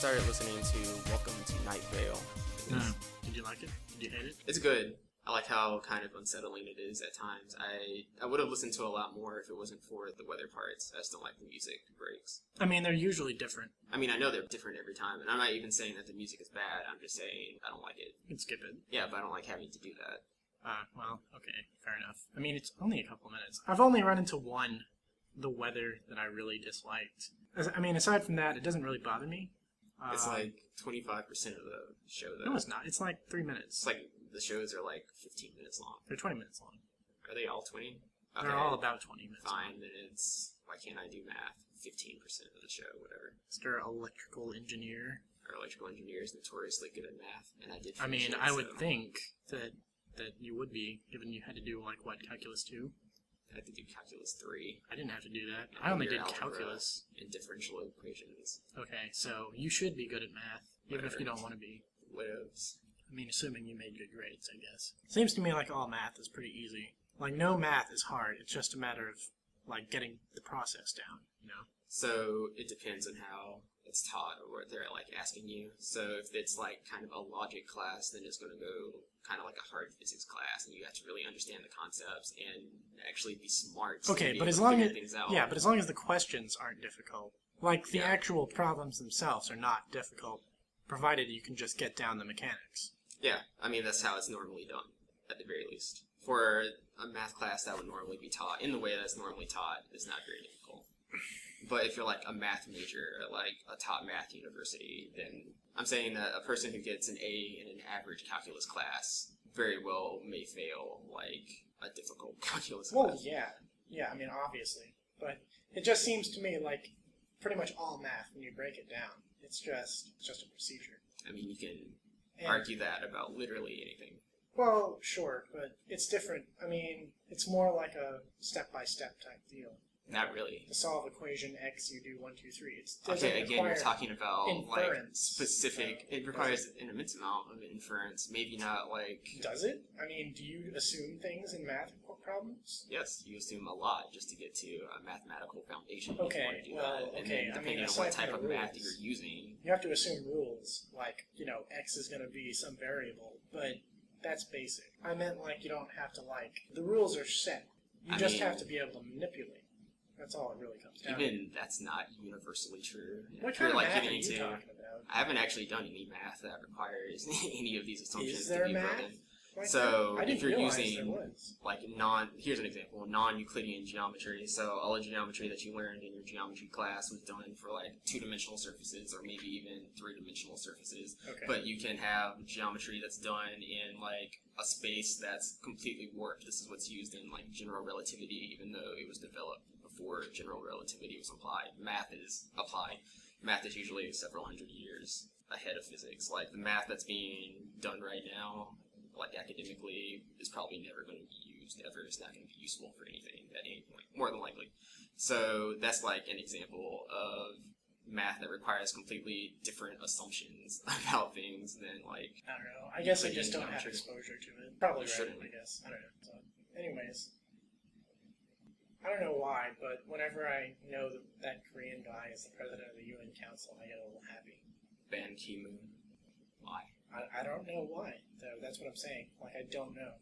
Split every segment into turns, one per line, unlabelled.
started listening to Welcome to Night Vale.
Did you like it? Did you hate it?
It's good. I like how kind of unsettling it is at times. I would have listened to it a lot more if it wasn't for the weather parts. I just don't like the music breaks.
I mean, they're usually different.
I mean, I know they're different every time, and I'm not even saying that the music is bad. I'm just saying I don't like it.
You can skip it.
Yeah, but I don't like having to do that.
Well, okay, fair enough. I mean, it's only a couple minutes. I've only run into one, the weather, that I really disliked. I mean, aside from that, it doesn't really bother me.
It's like 25% of the show, though.
No, it's not. It's like 3 minutes.
It's like the shows are like 15 minutes long.
They're 20 minutes long.
Are they all 20? Okay.
They're all about 20 minutes long.
Fine, then it's... Why can't I do math? 15% of the show, whatever.
Mr. Electrical Engineer.
Our electrical engineer is notoriously good at math, and I did
I mean,
it,
I would think that you would be, given you had to do, like, what, Calculus 2?
I had to do Calculus 3.
I didn't have to do that. I only did
algebra
Calculus.
And differential equations.
Okay, so you should be good at math, even if you don't want to be.
Whatevs.
I mean, assuming you made good grades, I guess. Seems to me like all math is pretty easy. Like, no math is hard. It's just a matter of, like, getting the process down, you know?
So, it depends on how it's taught or what they're, like, asking you. So, if it's, like, kind of a logic class, then it's going to go kind of like a hard physics class, and you have to really understand the concepts and actually be smart.
Okay, but as long as the questions aren't difficult. Like, the actual problems themselves are not difficult, provided you can just get down the mechanics.
Yeah, I mean, that's how it's normally done, at the very least. For a math class that would normally be taught in the way that's normally taught is not very difficult. But if you're like a math major at like a top math university, then I'm saying that a person who gets an A in an average calculus class very well may fail like a difficult calculus class.
Well, yeah, I mean, obviously. But it just seems to me like pretty much all math, when you break it down, it's just a procedure.
I mean, you can argue that about literally anything.
Well, sure, but it's different. I mean, it's more like a step-by-step type deal.
Not really.
To solve equation X, you do 1, 2, 3.
Okay, again, you're talking about like specific. It requires
it?
an immense amount of inference. Maybe not like.
Does it? I mean, do you assume things in math problems?
Yes, you assume a lot just to get to a mathematical foundation.
Okay,
depending on what type of math you're using,
you have to assume rules. Like, X is going to be some variable, but that's basic. I meant like you don't have to the rules are set. You just have to be able to manipulate. That's all it really comes down to.
Even that's not universally true.
What kind of math are you talking about?
I haven't actually done any math that requires any of these assumptions
to be
math?
Broken.
So if you're using
like
here's an example, non-Euclidean geometry. So all the geometry that you learned in your geometry class was done for like 2-dimensional surfaces or maybe even 3-dimensional surfaces.
Okay.
But you can have geometry that's done in like a space that's completely warped. This is what's used in like general relativity, even though it was developed before general relativity was applied. Math is applied. Math is usually several hundred years ahead of physics. Like the math that's being done right now, like academically, is probably never going to be used ever. It's not going to be useful for anything at any point, more than likely. So that's like an example of math that requires completely different assumptions about things than like.
I don't know. I guess I just don't have exposure to it. Probably right,
shouldn't.
I guess. I don't know. So, anyways. I don't know why, but whenever I know that Korean guy is the president of the UN Council, I get a little happy.
Ban Ki-moon. Why?
I don't know why, though. That's what I'm saying. Like, I don't know.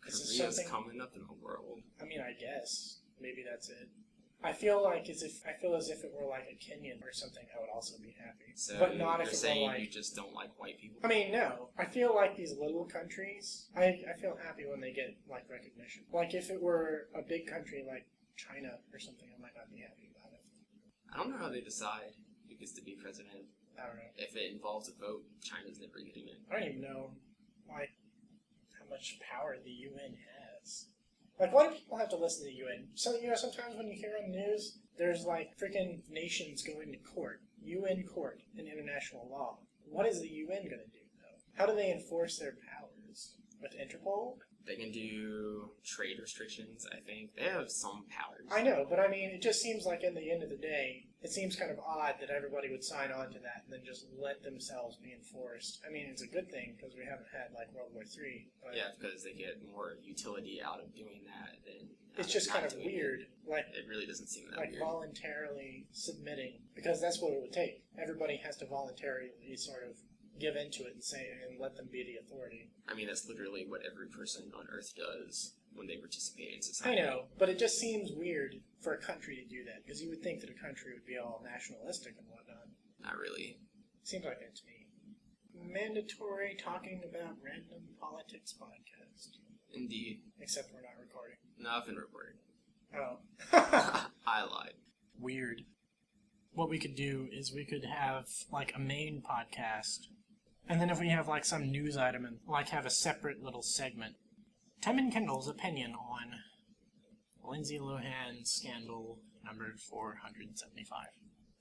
Korea's coming up in the world.
I mean, I guess. Maybe that's it. I feel as if it were like a Kenyan or something, I would also be happy.
So
but not if it
saying
were like...
you just don't like white people?
I mean, no. I feel like these little countries, I feel happy when they get, like, recognition. Like, if it were a big country like China or something, I might not be happy about it.
I don't know how they decide who gets to be president.
I don't know.
If it involves a vote, China's never getting it.
I don't even know, like, how much power the UN has. Like, why do people have to listen to the UN? So, sometimes when you hear on the news, there's, like, freaking nations going to court. UN court in international law. What is the UN going to do, though? How do they enforce their powers? With Interpol?
They can do trade restrictions, I think. They have some powers.
I know, but I mean, it just seems like in the end of the day, it seems kind of odd that everybody would sign on to that and then just let themselves be enforced. I mean, it's a good thing because we haven't had like World War III. But
Yeah, because they get more utility out of doing that than
it's just
not
kind of
doing
weird. Like
It really doesn't seem that
like
weird.
voluntarily submitting, because that's what it would take. Everybody has to voluntarily sort of give into it and say and let them be the authority.
I mean, that's literally what every person on Earth does when they participate in
I
society.
know, but it just seems weird for a country to do that, because you would think that a country would be all nationalistic and whatnot.
Not really.
Seems like that to me. Mandatory talking about random politics podcast.
Indeed.
Except we're not recording.
No, I've been recording.
Oh.
I lied.
Weird. What we could do is we could have like a main podcast, and then if we have like some news item and like have a separate little segment. Tim and Kendall's opinion on Lindsay Lohan's scandal number 475.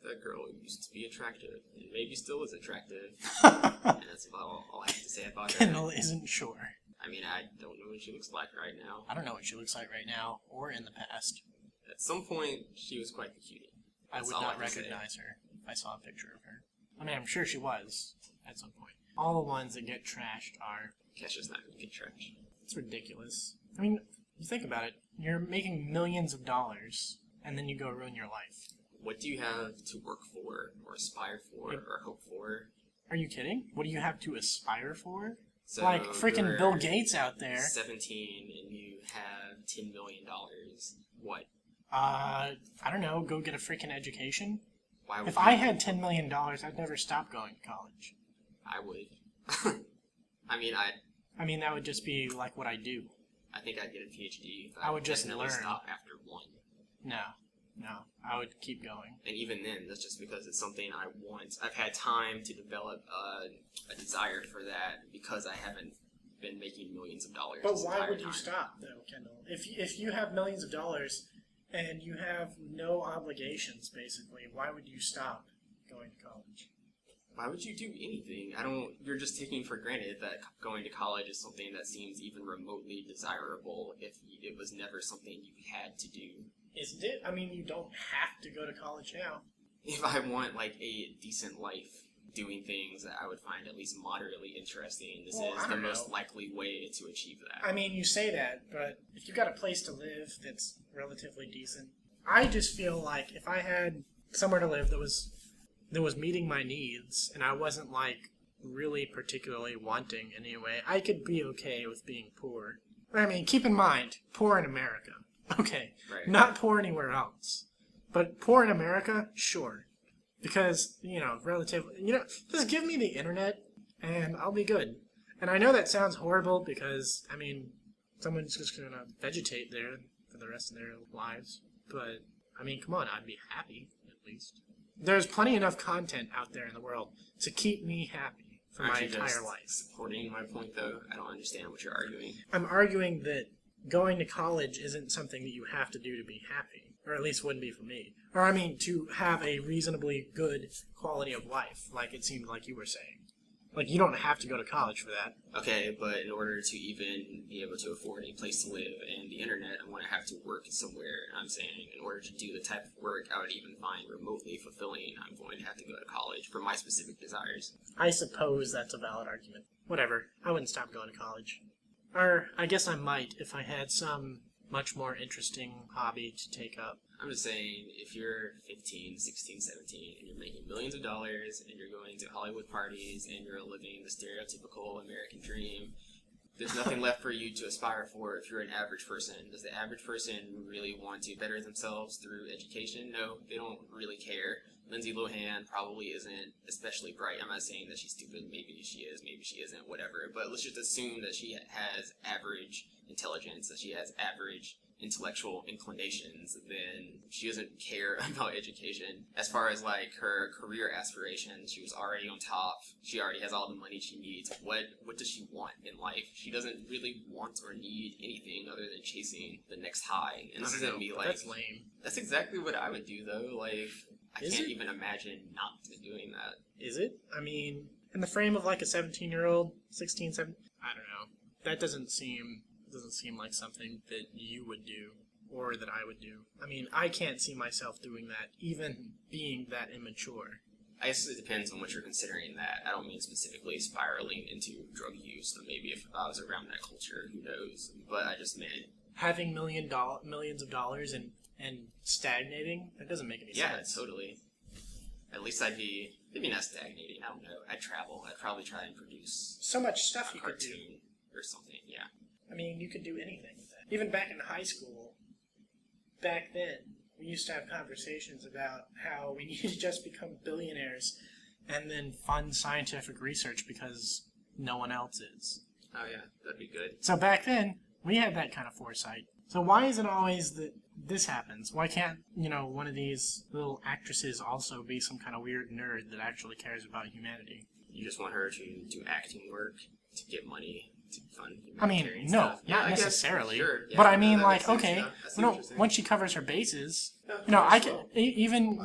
That girl used to be attractive, and maybe still is attractive. And that's about all I have to say about her.
Kendall isn't sure.
I mean, I don't know what she looks like right now.
I don't know what she looks like right now or in the past.
At some point, she was quite the cutie.
I
That's
would
all
not
can say.
recognize her if I saw a picture of her. I mean, I'm sure she was at some point. All the ones that get trashed are...
Kesha's not going to get trashed.
It's ridiculous. I mean, you think about it. You're making millions of dollars, and then you go ruin your life.
What do you have to work for, or aspire for, or hope for?
Are you kidding? What do you have to aspire for?
So
Like freaking
you're
Bill Gates out there.
17 and you have $10 million. What?
I don't know. Go get a freaking education.
Why would
If
you?
I had $10 million, I'd never stop going to college.
I would. I mean,
that would just be like what I do.
I think I'd get a PhD. But
I would just
definitely
learn.
stop after one.
No. I would keep going.
And even then, that's just because it's something I want. I've had time to develop a desire for that because I haven't been making millions of dollars.
But
this
why
entire
would you
time.
stop, though, Kendall? If you have millions of dollars and you have no obligations, basically, why would you stop going to college?
Why would you do anything? You're just taking for granted that going to college is something that seems even remotely desirable if it was never something you had to do.
Isn't it? I mean, you don't have to go to college now.
If I want, like, a decent life doing things that I would find at least moderately interesting, this
Well,
is
I
the
don't
most
know.
likely way to achieve that.
I mean, you say that, but if you got a place to live that's relatively decent, I just feel like if I had somewhere to live that was meeting my needs, and I wasn't like really particularly wanting anyway, I could be okay with being poor. I mean, keep in mind, poor in America. Okay,
Right.
not poor anywhere else, but poor in America, sure, because relatively, just give me the internet and I'll be good. And I know that sounds horrible because I mean, someone's just gonna vegetate there for the rest of their lives, but I mean, come on, I'd be happy at least. There's plenty enough content out there in the world to keep me happy for my
Aren't you
entire
just
life.
supporting my point, though? I don't understand what you're arguing.
I'm arguing that going to college isn't something that you have to do to be happy, or at least wouldn't be for me. Or I mean, to have a reasonably good quality of life, like it seemed like you were saying. Like, you don't have to go to college for that.
Okay, but in order to even be able to afford a place to live and the internet, I'm going to have to work somewhere. And I'm saying in order to do the type of work I would even find remotely fulfilling, I'm going to have to go to college for my specific desires.
I suppose that's a valid argument. Whatever. I wouldn't stop going to college. Or, I guess I might if I had some much more interesting hobby to take up.
I'm just saying, if you're 15, 16, 17, and you're making millions of dollars, and you're going to Hollywood parties, and you're living the stereotypical American dream, there's nothing left for you to aspire for if you're an average person. Does the average person really want to better themselves through education? No, they don't really care. Lindsay Lohan probably isn't especially bright. I'm not saying that she's stupid. Maybe she is, maybe she isn't, whatever. But let's just assume that she has average intelligence, that she has average intellectual inclinations, then she doesn't care about education. As far as like her career aspirations, she was already on top. She already has all the money she needs. What does she want in life? She doesn't really want or need anything other than chasing the next high. And this isn't me like
That's lame.
That's exactly what I would do though. Like I
Is
can't
it?
even imagine not doing that.
Is it? I mean, in the frame of like a 17-year-old, 17, I don't know. That doesn't seem like something that you would do. or that I would do. I mean, I can't see myself doing that, even being that immature.
I guess it depends on what you're considering that. I don't mean specifically spiraling into drug use. So maybe if I was around that culture, who knows? But I just meant
having millions of dollars and stagnating. That doesn't make any sense.
Yeah, totally. At least I'd be maybe not stagnating. I don't know. I'd travel. I'd probably try and produce
so much stuff you could do
or something. Yeah.
I mean, you could do anything with that. Even back in high school, back then, we used to have conversations about how we need to just become billionaires and then fund scientific research because no one else is.
Oh, yeah. That'd be good.
So back then, we had that kind of foresight. So why is it always that this happens? Why can't, one of these little actresses also be some kind of weird nerd that actually cares about humanity?
You just want her to do acting work to get money to fund
I mean, no,
stuff.
not necessarily.
Sure. Yeah,
but I mean,
okay,
once she covers her bases,
yeah,
I can even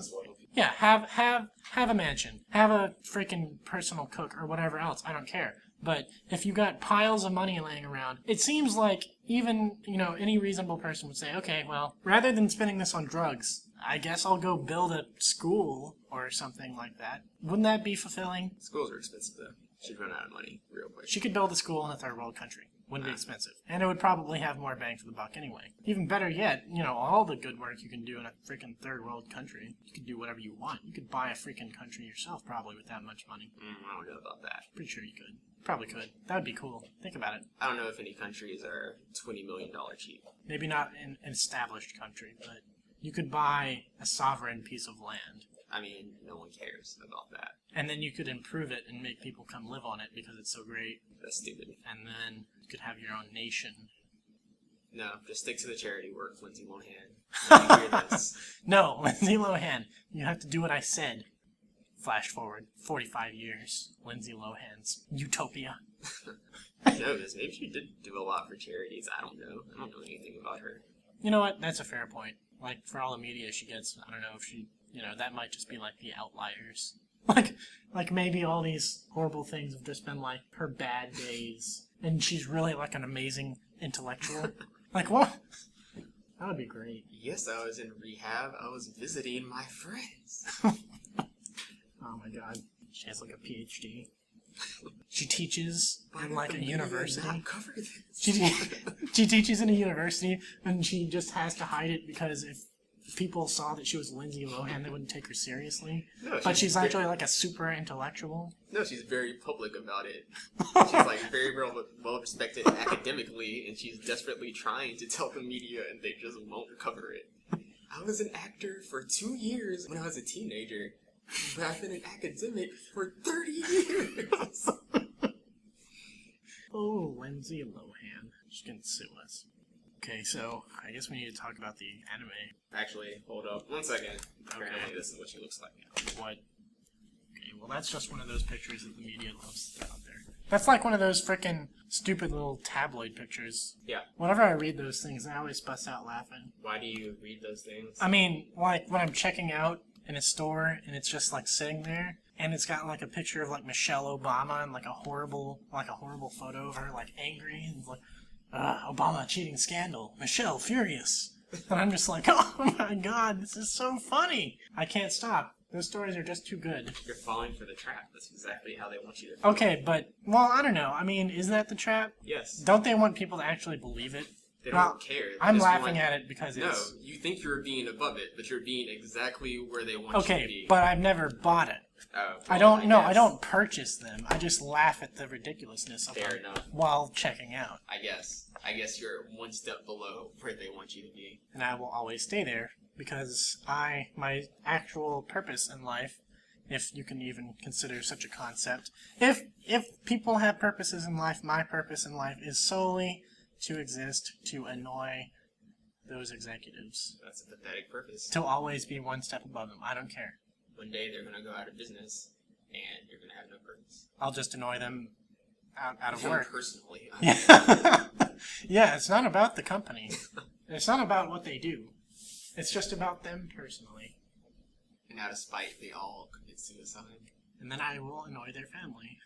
have a mansion, have a freaking personal cook or whatever else. I don't care. But if you got piles of money laying around, it seems like even any reasonable person would say, okay, well, rather than spending this on drugs, I guess I'll go build a school or something like that. Wouldn't that be fulfilling?
Schools are expensive though. She'd run out of money real quick.
She could build a school in a third world country. Wouldn't be expensive. And it would probably have more bang for the buck anyway. Even better yet, all the good work you can do in a freaking third world country. You could do whatever you want. You could buy a freaking country yourself probably with that much money.
I don't know about that.
Pretty sure you could. Probably could. That would be cool. Think about it.
I don't know if any countries are $20 million cheap.
Maybe not in an established country, but you could buy a sovereign piece of land.
I mean, no one cares about that.
And then you could improve it and make people come live on it because it's so great.
That's stupid.
And then you could have your own nation.
No, just stick to the charity work, Lindsay Lohan. Let me hear this.
No, Lindsay Lohan, you have to do what I said. Flash forward 45 years. Lindsay Lohan's Utopia.
I know this. Maybe she did do a lot for charities. I don't know. I don't know anything about her.
You know what? That's a fair point. Like, for all the media she gets, I don't know if she... that might just be like the outliers. Like maybe all these horrible things have just been like her bad days, and she's really like an amazing intellectual. Like what? That would be great.
Yes, I was in rehab. I was visiting my friends.
Oh my god, she has like a PhD. She teaches in like a university.
Not cover this.
She teaches in a university, and she just has to hide it because if people saw that she was Lindsay Lohan, they wouldn't take her seriously.
No,
but she's actually like a super intellectual.
No, she's very public about it. She's like very well respected academically, and she's desperately trying to tell the media, and they just won't cover it. I was an actor for 2 years when I was a teenager, but I've been an academic for 30 years.
Oh, Lindsay Lohan. She can sue us. Okay, so I guess we need to talk about the anime.
Actually, hold up 1 second.
Okay.
Apparently this is what she looks like now.
What? Okay, well that's just one of those pictures that the media loves to throw out there. That's like one of those frickin' stupid little tabloid pictures.
Yeah.
Whenever I read those things, I always bust out laughing.
Why do you read those things?
I mean, like when I'm checking out in a store and it's just like sitting there and it's got like a picture of like Michelle Obama and like a horrible photo of her like angry and like Obama cheating scandal, Michelle furious. And I'm just like, oh my god, this is so funny. I can't stop. Those stories are just too good.
You're falling for the trap. That's exactly how they want you to feel.
Okay, but, well, I don't know. I mean, is that the trap?
Yes.
Don't they want people to actually believe it?
They don't care. They
I'm
just
laughing at it because it's...
No, you think you're being above it, but you're being exactly where they want you to be.
Okay, but I've never bought it.
Oh,
I don't purchase them. I just laugh at the ridiculousness of
Fair
them
enough.
while checking out.
I guess you're one step below where they want you to be.
And I will always stay there because my actual purpose in life, if you can even consider such a concept, if people have purposes in life, my purpose in life is solely to exist to annoy those executives.
That's a pathetic purpose.
To always be one step above them. I don't care.
One day they're going to go out of business, and you're going to have no purpose.
I'll just annoy them out of work.
Personally.
Yeah. Yeah, it's not about the company. It's not about what they do. It's just about them personally.
And out of spite, they all commit suicide.
And then I will annoy their family.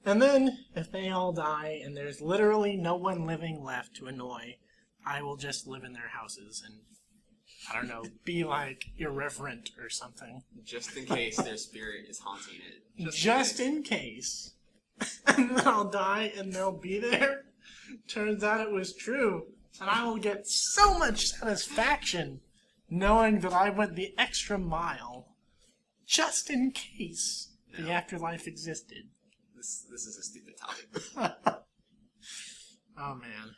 And then, if they all die and there's literally no one living left to annoy, I will just live in their houses and, I don't know, be like irreverent or something.
Just in case their spirit is haunting it.
Just in case. And then I'll die and they'll be there. Turns out it was true. And I will get so much satisfaction knowing that I went the extra mile just in case the afterlife existed.
This is a stupid topic.
Oh, man.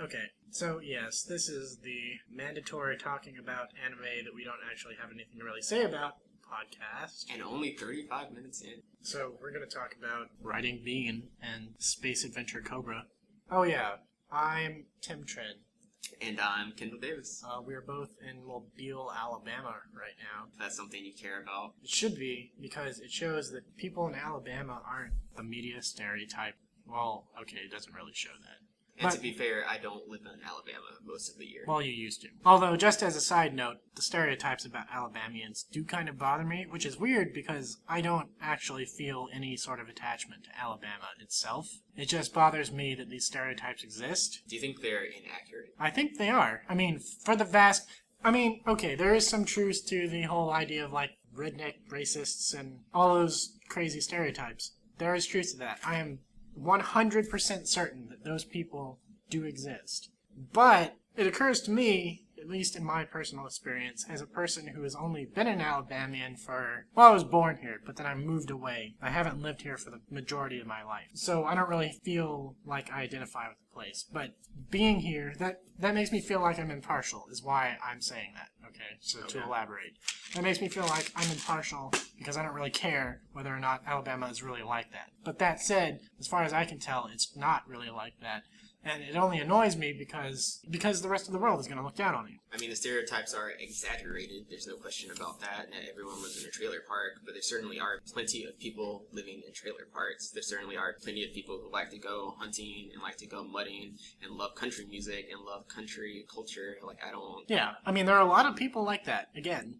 Okay, so yes, this is the mandatory talking about anime that we don't actually have anything to really say about podcast.
And only 35 minutes in.
So we're going to talk about Riding Bean and Space Adventure Cobra. Oh yeah, I'm Tim Trent.
And I'm Kendall Davis.
We're both in Mobile, Alabama right now.
If that's something you care about.
It should be, because it shows that people in Alabama aren't the media stereotype. Well, okay, it doesn't really show that.
And to be fair, I don't live in Alabama most of the year.
Well, you used to. Although, just as a side note, the stereotypes about Alabamians do kind of bother me, which is weird because I don't actually feel any sort of attachment to Alabama itself. It just bothers me that these stereotypes exist.
Do you think they're inaccurate?
I think they are. I mean, okay, there is some truth to the whole idea of, like, redneck racists and all those crazy stereotypes. There is truth to that. I am 100% certain that those people do exist. But it occurs to me, at least in my personal experience, as a person who has only been an Alabamian I was born here, but then I moved away. I haven't lived here for the majority of my life. So I don't really feel like I identify with the place. But being here, that makes me feel like I'm impartial, is why I'm saying that. Okay, so to elaborate. That makes me feel like I'm impartial because I don't really care whether or not Alabama is really like that. But that said, as far as I can tell, it's not really like that. And it only annoys me because the rest of the world is going to look down on you.
I mean, the stereotypes are exaggerated. There's no question about that. Not everyone lives in a trailer park, but there certainly are plenty of people living in trailer parks. There certainly are plenty of people who like to go hunting and like to go mudding and love country music and love country culture. Like, I don't...
Yeah, I mean, there are a lot of people like that. Again,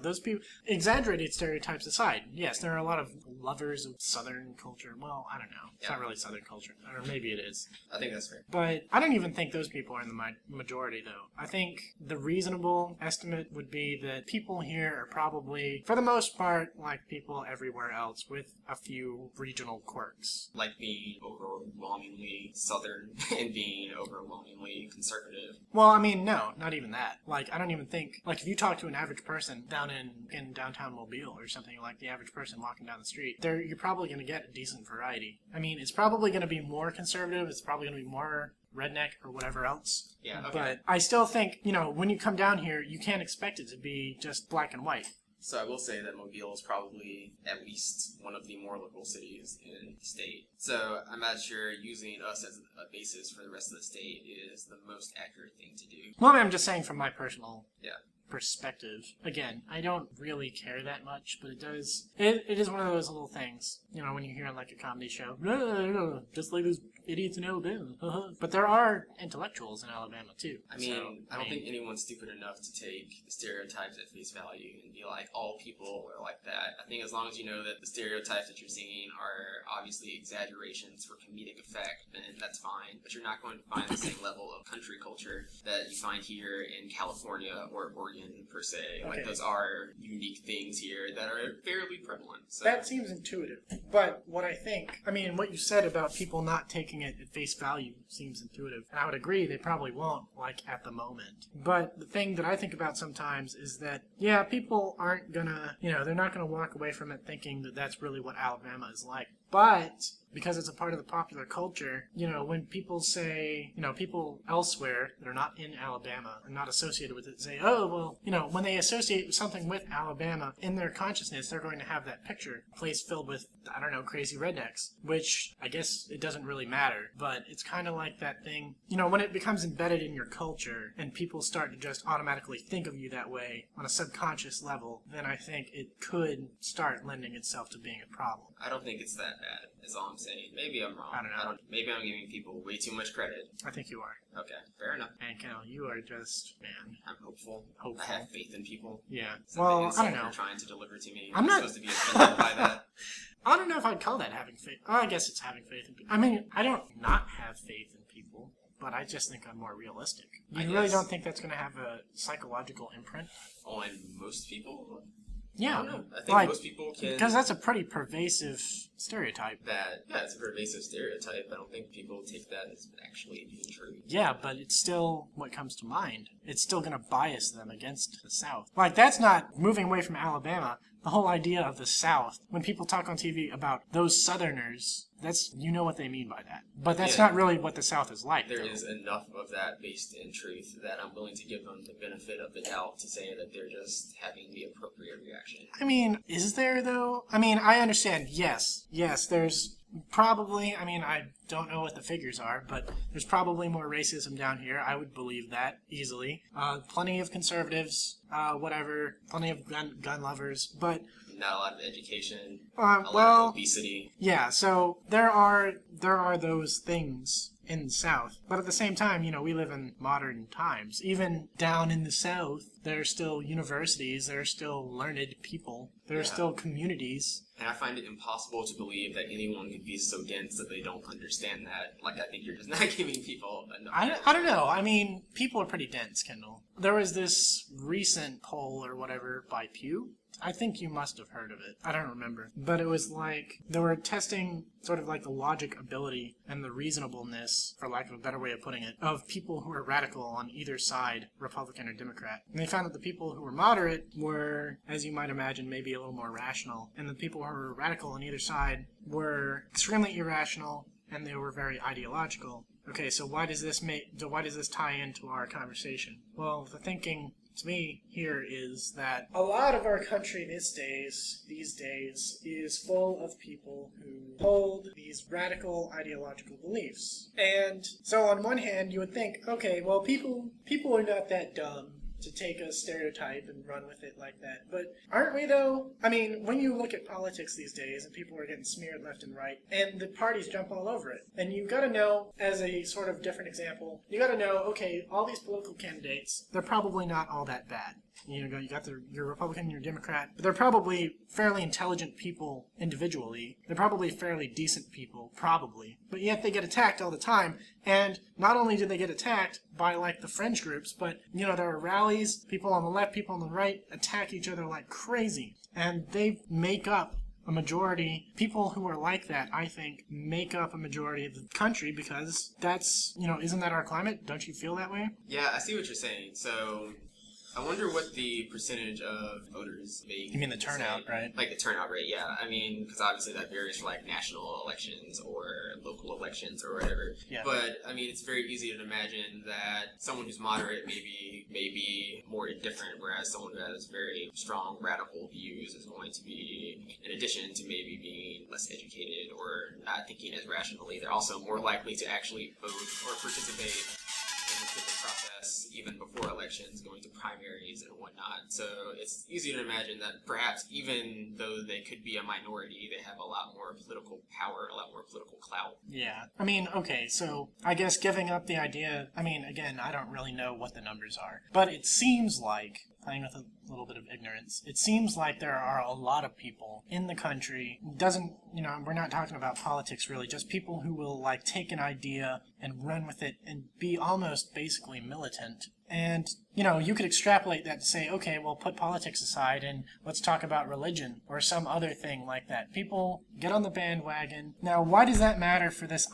those people... Exaggerated stereotypes aside, yes, there are a lot of lovers of Southern culture. Well, I don't know. It's not really Southern culture. Or maybe it is.
I think that's fair.
But I don't even think those people are in the majority, though. I think the reasonable estimate would be that people here are probably, for the most part, like people everywhere else, with a few regional quirks.
Like being overwhelmingly Southern and being overwhelmingly conservative.
Well, I mean, no, not even that. Like, I don't even think, like, if you talk to an average person down in downtown Mobile or something, like the average person walking down the street, you're probably going to get a decent variety. I mean, it's probably going to be more conservative, it's probably going to be more redneck or whatever else.
Yeah, okay.
But I still think, when you come down here, you can't expect it to be just black and white.
So I will say that Mobile is probably at least one of the more liberal cities in the state. So I'm not sure using us as a basis for the rest of the state is the most accurate thing to do.
Well, I'm just saying from my personal perspective. Again, I don't really care that much, but it is one of those little things, when you hear on like a comedy show, just like those idiots in Alabama. But there are intellectuals in Alabama too.
I don't think anyone's stupid enough to take the stereotypes at face value and be like, all people are like that. I think as long as you know that the stereotypes that you're seeing are obviously exaggerations for comedic effect, then that's fine. But you're not going to find the same level of country culture that you find here in California or Oregon per se.
Okay.
Like, those are unique things here that are fairly prevalent. So.
That seems intuitive. But what you said about people not taking it at face value seems intuitive. And I would agree, they probably won't, like, at the moment. But the thing that I think about sometimes is that, people aren't gonna, they're not gonna walk away from it thinking that that's really what Alabama is like. But because it's a part of the popular culture, when people say, people elsewhere that are not in Alabama and not associated with it say, oh, well, when they associate something with Alabama, in their consciousness, they're going to have that picture, a place filled with, I don't know, crazy rednecks, which I guess it doesn't really matter, but it's kind of like that thing, when it becomes embedded in your culture and people start to just automatically think of you that way on a subconscious level, then I think it could start lending itself to being a problem.
I don't think it's that bad, is all I'm saying. Maybe I'm wrong.
I don't know.
Maybe I'm giving people way too much credit.
I think you are.
Okay, fair enough.
And Cal, you are just, man.
I'm hopeful.
Hopeful.
I have faith in people.
Yeah.
Is that the
Well, I
insult
don't know.
you're trying to deliver to me?
I'm not
supposed to be offended by that.
I don't know if I'd call that having faith. I guess it's having faith in people. I mean, I don't not have faith in people, but I just think I'm more realistic. You really don't think that's going to have a psychological imprint?
On most people?
Yeah.
I don't know. I think most people can...
Because that's a pretty pervasive stereotype.
It's a pervasive stereotype. I don't think people take that as actually being true.
Yeah, but it's still what comes to mind. It's still going to bias them against the South. Like, that's not moving away from Alabama. The whole idea of the South, when people talk on TV about those Southerners, that's, you know what they mean by that. But that's not really what the South is like.
There is enough of that based in truth that I'm willing to give them the benefit of the doubt to say that they're just having the appropriate reaction.
I mean, is there, though? I mean, I understand, yes, there's probably, I mean, I don't know what the figures are, but there's probably more racism down here. I would believe that easily. Plenty of conservatives, whatever, plenty of gun lovers, but
not a lot of education, a
well,
lot of obesity.
Yeah, so there are those things in the South. But at the same time, you know, we live in modern times. Even down in the South, there are still universities, there are still learned people, there are still communities.
And I find it impossible to believe that anyone could be so dense that they don't understand that. Like, I think you're just not giving people enough.
I don't know. I mean, people are pretty dense, Kendall. There was this recent poll or whatever by Pew. I think you must have heard of it. I don't remember. But it was like, they were testing sort of like the logic ability and the reasonableness, for lack of a better way of putting it, of people who are radical on either side, Republican or Democrat. And they found that the people who were moderate were, as you might imagine, maybe a little more rational. And the people who were radical on either side were extremely irrational, and they were very ideological. Okay, so why does this tie into our conversation? Well, the thinking to me here is that a lot of our country these days is full of people who hold these radical ideological beliefs. And so on one hand you would think, okay, well people are not that dumb to take a stereotype and run with it like that. But aren't we, though? I mean, when you look at politics these days, and people are getting smeared left and right, and the parties jump all over it. And you've got to know, as a sort of different example, you got to know, okay, all these political candidates, they're probably not all that bad. You know, you got your Republican, your Democrat, but they're probably fairly intelligent people individually. They're probably fairly decent people, probably. But yet they get attacked all the time. And not only do they get attacked by, like, the fringe groups, but, you know, there are rallies, people on the left, people on the right attack each other like crazy. And they make up a majority. People who are like that, I think, make up a majority of the country because that's, you know, isn't that our climate? Don't you feel that way?
Yeah, I see what you're saying. So I wonder what the percentage of voters make.
You mean the turnout, right?
Like the turnout rate, yeah. I mean, because obviously that varies for like national elections or local elections or whatever. Yeah. But I mean, it's very easy to imagine that someone who's moderate may be more indifferent, whereas someone who has very strong radical views is going to be, in addition to maybe being less educated or not thinking as rationally, they're also more likely to actually vote or participate in the civic process even before elections, going to primaries and whatnot. So it's easy to imagine that perhaps even though they could be a minority, they have a lot more political power, a lot more political clout.
Yeah. I mean, okay, so I guess giving up the idea, I mean, again, I don't really know what the numbers are, but it seems like, playing with a little bit of ignorance, it seems like there are a lot of people in the country, we're not talking about politics really, just people who will, like, take an idea and run with it and be almost basically militant. And, you know, you could extrapolate that to say, okay, well, put politics aside and let's talk about religion or some other thing like that. People get on the bandwagon. Now, why does that matter for this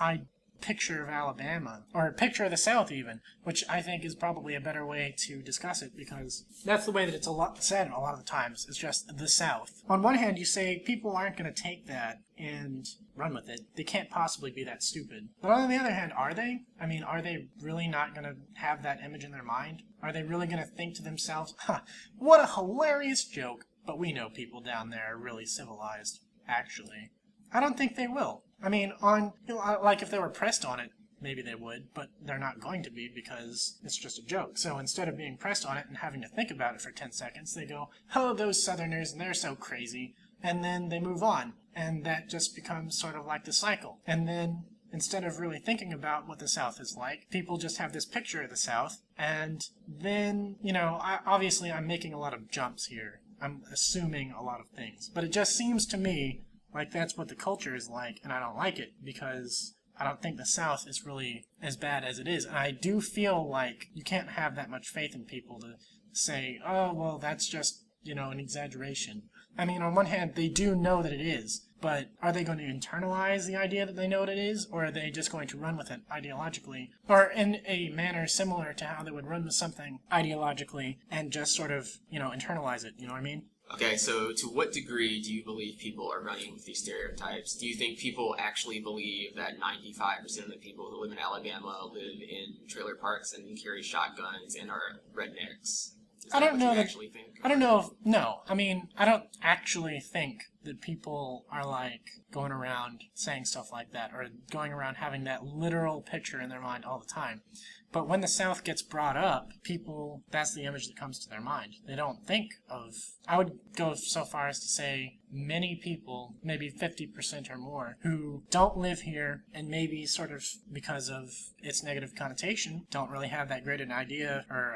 picture of Alabama, or a picture of the South even, which I think is probably a better way to discuss it, because that's the way that it's said a lot of the times. It's just the South. On one hand, you say people aren't going to take that and run with it. They can't possibly be that stupid. But on the other hand, are they? I mean, are they really not going to have that image in their mind? Are they really going to think to themselves, what a hilarious joke, but we know people down there are really civilized, actually. I don't think they will. I mean, like if they were pressed on it, maybe they would, but they're not going to be because it's just a joke. So instead of being pressed on it and having to think about it for 10 seconds, they go, oh, those Southerners, and they're so crazy. and then they move on. And that just becomes sort of like the cycle. And then instead of really thinking about what the South is like, people just have this picture of the South. And then, obviously I'm making a lot of jumps here. I'm assuming a lot of things. But it just seems to me like that's what the culture is like, and I don't like it because I don't think the South is really as bad as it is. And I do feel like you can't have that much faith in people to say, oh, well, that's just, an exaggeration. I mean, on one hand, they do know that it is, but are they going to internalize the idea that they know what it is, or are they just going to run with it ideologically, or in a manner similar to how they would run with something ideologically and just sort of, internalize it, you know what I mean?
Okay, so to what degree do you believe people are running with these stereotypes? Do you think people actually believe that 95% of the people who live in Alabama live in trailer parks and carry shotguns and are rednecks?
I don't know.
Actually think?
I don't know. No, I mean, I don't actually think that people are like going around saying stuff like that or going around having that literal picture in their mind all the time. But when the South gets brought up, people, that's the image that comes to their mind. They don't think of, I would go so far as to say many people, maybe 50% or more, who don't live here and maybe sort of because of its negative connotation, don't really have that great an idea or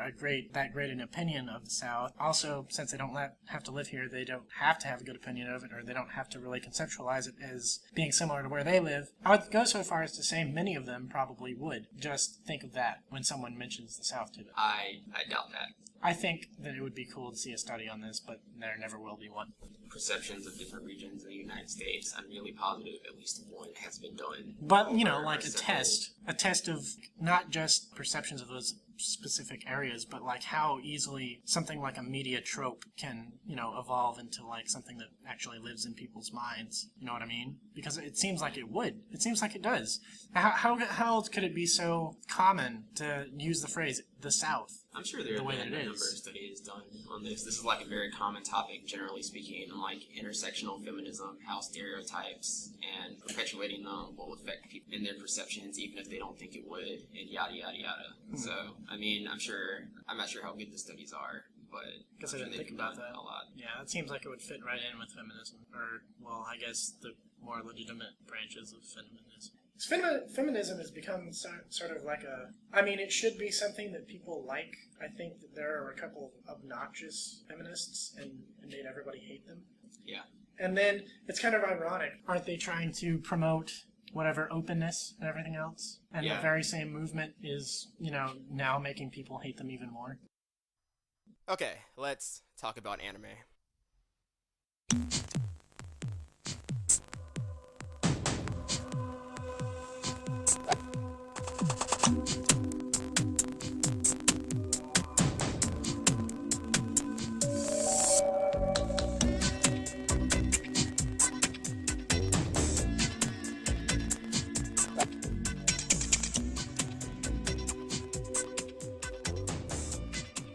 that great an opinion of the South. Also, since they don't have to live here, they don't have to have a good opinion of it, or they don't have to really conceptualize it as being similar to where they live. I would go so far as to say many of them probably would just think of that when someone mentions the South to them.
I doubt that.
I think that it would be cool to see a study on this, but there never will be one.
Perceptions of different regions in the United States, I'm really positive at least one has been done.
But, like a test of not just perceptions of those specific areas, but like how easily something like a media trope can, evolve into like something that actually lives in people's minds. You know what I mean? Because it seems like it would. It seems like it does. How could it be so common to use the phrase "the South"?
I'm sure there have been a number of studies done on this. This is like a very common topic, generally speaking, in like intersectional feminism, how stereotypes and perpetuating them will affect people in their perceptions, even if they don't think it would, and yada yada yada. So, I mean, I'm not sure how good the studies are, but
because I didn't think about that
a lot.
Yeah, it seems like it would fit right in with feminism, or I guess the more legitimate branches of feminism. Feminism has become sort of like it should be something that people like. I think that there are a couple of obnoxious feminists, and it made everybody hate them.
Yeah.
And then it's kind of ironic. Aren't they trying to promote whatever openness and everything else? And the very same movement is, now making people hate them even more.
Okay, let's talk about anime.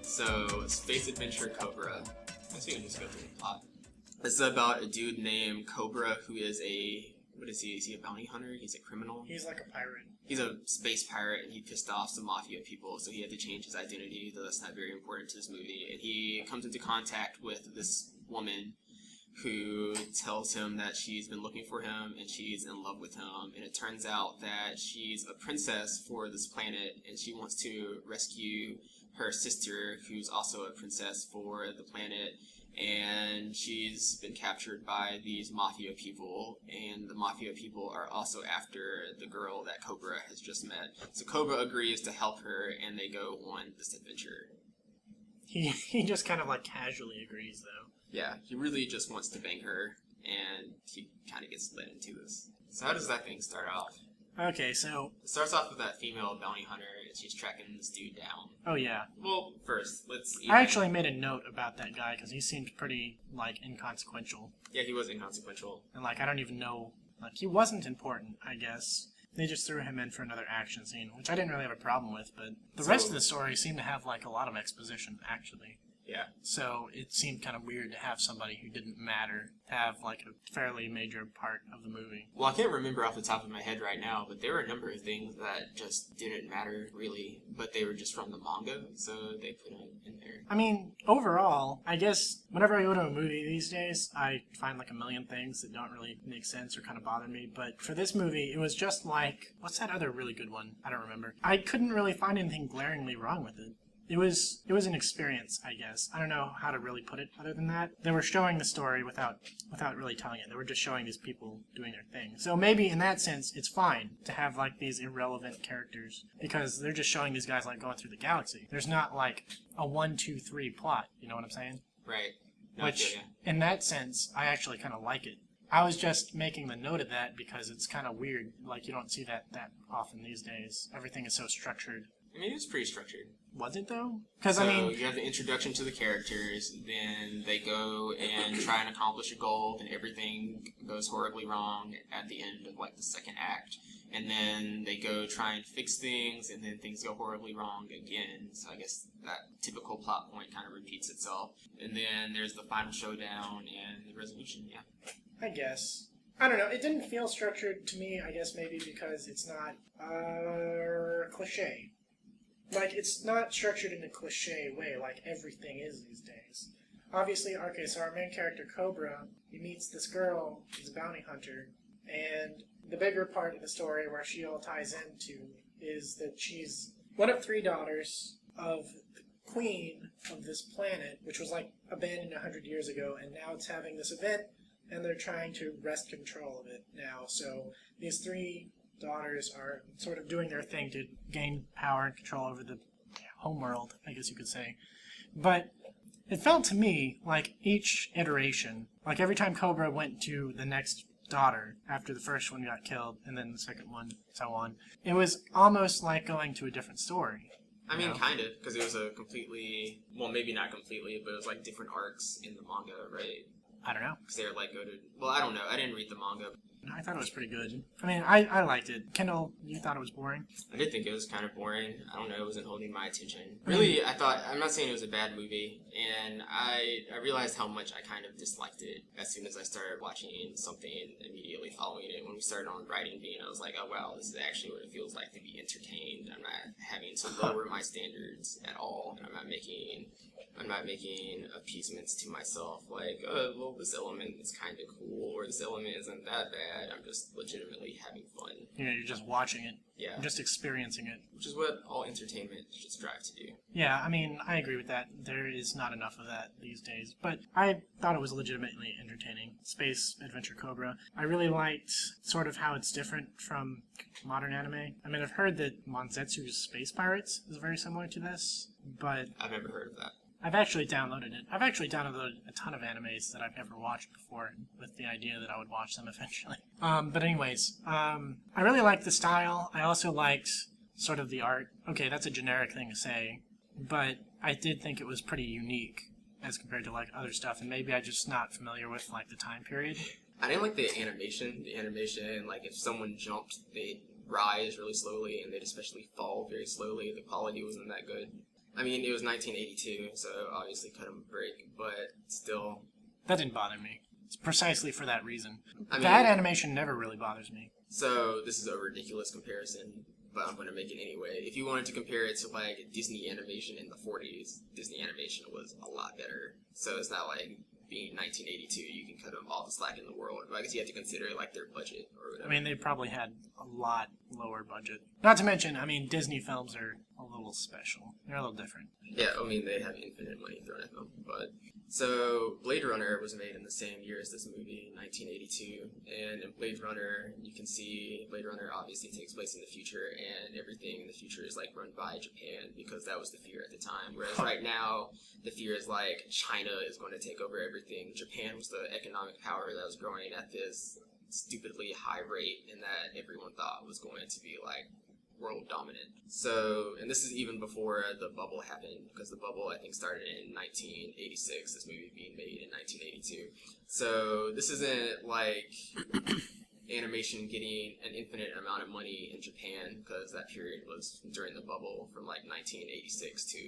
So, Space Adventure Cobra. I think I'll just go through the plot. This is about a dude named Cobra who is what is he? Is he a bounty hunter? He's a criminal?
He's like a pirate.
He's a space pirate, and he pissed off some mafia people, so he had to change his identity, though that's not very important to this movie. And he comes into contact with this woman who tells him that she's been looking for him, and she's in love with him. And it turns out that she's a princess for this planet, and she wants to rescue her sister, who's also a princess for the planet, and she's been captured by these mafia people, and the mafia people are also after the girl that Cobra has just met. So Cobra agrees to help her, and they go on this adventure.
He just kind of like casually agrees, though.
Yeah, he really just wants to bang her, and he kind of gets led into this. So how does that thing start off?
Okay, so...
It starts off with that female bounty hunter, and she's tracking this dude down.
Oh, yeah.
Well, first,
I actually made a note about that guy, because he seemed pretty, inconsequential.
Yeah, he was inconsequential.
And, I don't even know... he wasn't important, I guess. They just threw him in for another action scene, which I didn't really have a problem with, but the rest of the story seemed to have, a lot of exposition, actually.
Yeah.
So it seemed kind of weird to have somebody who didn't matter have like a fairly major part of the movie.
Well, I can't remember off the top of my head right now, but there were a number of things that just didn't matter really, but they were just from the manga, so they put them in there.
I mean, overall, I guess whenever I go to a movie these days, I find like a million things that don't really make sense or kind of bother me. But for this movie, it was just like, what's that other really good one? I don't remember. I couldn't really find anything glaringly wrong with it. It was an experience, I guess. I don't know how to really put it other than that. They were showing the story without really telling it. They were just showing these people doing their thing. So maybe in that sense, it's fine to have like these irrelevant characters because they're just showing these guys like going through the galaxy. There's not like a 1, 2, 3 plot. You know what I'm saying?
Right. No,
Which, in that sense, I actually kind of like it. I was just making the note of that because it's kind of weird. Like, you don't see that often these days. Everything is so structured.
I mean, it was pretty structured.
Was it, though? Because,
So
I mean...
you have the introduction to the characters, then they go and try and accomplish a goal, and everything goes horribly wrong at the end of, like, the second act. And then they go try and fix things, and then things go horribly wrong again. So I guess that typical plot point kind of repeats itself. And then there's the final showdown and the resolution, yeah.
I guess. I don't know. It didn't feel structured to me, I guess maybe because it's not cliche. Like, it's not structured in a cliche way like everything is these days. Obviously, okay, so our main character, Cobra, he meets this girl, she's a bounty hunter, and the bigger part of the story where she all ties into is that she's one of 3 daughters of the queen of this planet, which was, like, abandoned 100 years ago, and now it's having this event, and they're trying to wrest control of it now. So these 3 daughters are sort of doing their thing to gain power and control over the homeworld, I guess you could say. But it felt to me like each iteration, like every time Cobra went to the next daughter after the first one got killed and then the second one, so on, it was almost like going to a different story.
I mean, kind of, because it was a completely, well, maybe not completely, but it was like different arcs in the manga, right?
I don't know.
Because they were like well, I don't know. I didn't read the manga.
I thought it was pretty good. I mean, I liked it. Kendall, you thought it was boring?
I did think it was kind of boring. I don't know. It wasn't holding my attention. Really, I'm not saying it was a bad movie, and I realized how much I kind of disliked it as soon as I started watching something immediately following it. When we started on Riding Bean, I was like, oh wow, this is actually what it feels like to be entertained. I'm not having to lower my standards at all. I'm not making appeasements to myself like, oh, well, this element is kind of cool, or this element isn't that bad. I'm just legitimately having fun.
Yeah, you're just watching it.
Yeah.
You're just experiencing it.
Which is what all entertainment should strive to do.
Yeah, I mean, I agree with that. There is not enough of that these days. But I thought it was legitimately entertaining. Space Adventure Cobra. I really liked sort of how it's different from modern anime. I mean, I've heard that Monzetsu's Space Pirates is very similar to this, but...
I've never heard of that.
I've actually downloaded it. I've actually downloaded a ton of animes that I've never watched before with the idea that I would watch them eventually. But anyways, I really liked the style. I also liked sort of the art. Okay, that's a generic thing to say, but I did think it was pretty unique as compared to like other stuff, and maybe I'm just not familiar with like the time period.
I didn't like the animation. The animation, like if someone jumped, they'd rise really slowly, and they'd especially fall very slowly. The quality wasn't that good. I mean, it was 1982, so obviously cut them a break, but still.
That didn't bother me. It's precisely for that reason.
I mean,
bad animation never really bothers me.
So, this is a ridiculous comparison, but I'm going to make it anyway. If you wanted to compare it to, like, Disney animation in the 40s, Disney animation was a lot better. So, it's not like being 1982, you can cut them all the slack in the world. But I guess you have to consider, like, their budget or whatever.
I mean, they probably had a lot lower budget. Not to mention, I mean, Disney films are a little special. They're a little different.
Yeah, I mean, they have infinite money thrown at them. But so, Blade Runner was made in the same year as this movie, 1982. And in Blade Runner, you can see Blade Runner obviously takes place in the future, and everything in the future is, like, run by Japan, because that was the fear at the time. Whereas right now, the fear is, like, China is going to take over everything. Japan was the economic power that was growing at this stupidly high rate, and that everyone thought was going to be, like, world dominant. So, and this is even before the bubble happened, because the bubble, I think, started in 1986, this movie being made in 1982. So, this isn't like, animation getting an infinite amount of money in Japan, because that period was during the bubble from like 1986 to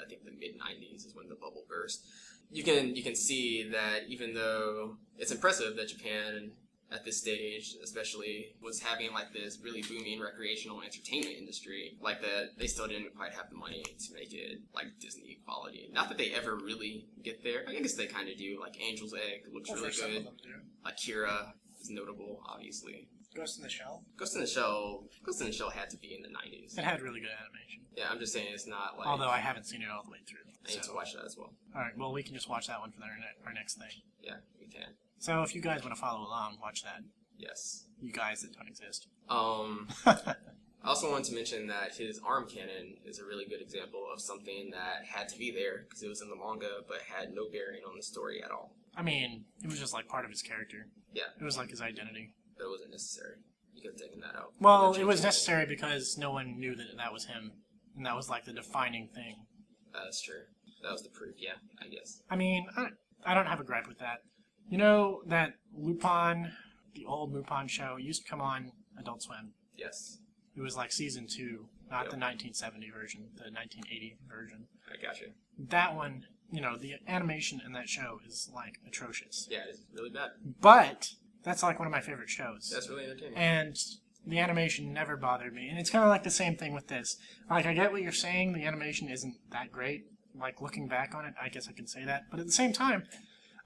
I think the mid 90s is when the bubble burst. You can see that even though it's impressive that Japan at this stage especially was having like this really booming recreational entertainment industry, like that they still didn't quite have the money to make it like Disney quality. Not that they ever really get there. I guess they kind of do. Like Angel's Egg looks really good. Akira is notable, obviously.
Ghost in the Shell?
Ghost in the Shell had to be in the 90s.
It had really good animation.
Yeah, I'm just saying it's not like...
Although I haven't seen it all the way through.
I need to watch that as well.
Alright, well we can just watch that one for our next thing.
Yeah, we can.
So if you guys want to follow along, watch that.
Yes.
You guys that don't exist.
I also wanted to mention that his arm cannon is a really good example of something that had to be there because it was in the manga but had no bearing on the story at all.
I mean, it was just like part of his character.
Yeah.
It was like his identity.
But it wasn't necessary. You could have taken that out.
Well, it was necessary because no one knew that was him. And that was like the defining thing.
That's true. That was the proof, yeah, I guess.
I mean, I don't have a gripe with that. You know that Lupin, the old Lupin show, used to come on Adult Swim.
Yes.
It was like season 2, not
Yep.
the 1970 version, the 1980 version.
I gotcha.
That one, you know, the animation in that show is like atrocious.
Yeah, it's really bad.
But that's like one of my favorite shows.
That's really entertaining.
And the animation never bothered me. And it's kind of like the same thing with this. Like, I get what you're saying, the animation isn't that great. Like, looking back on it, I guess I can say that. But at the same time,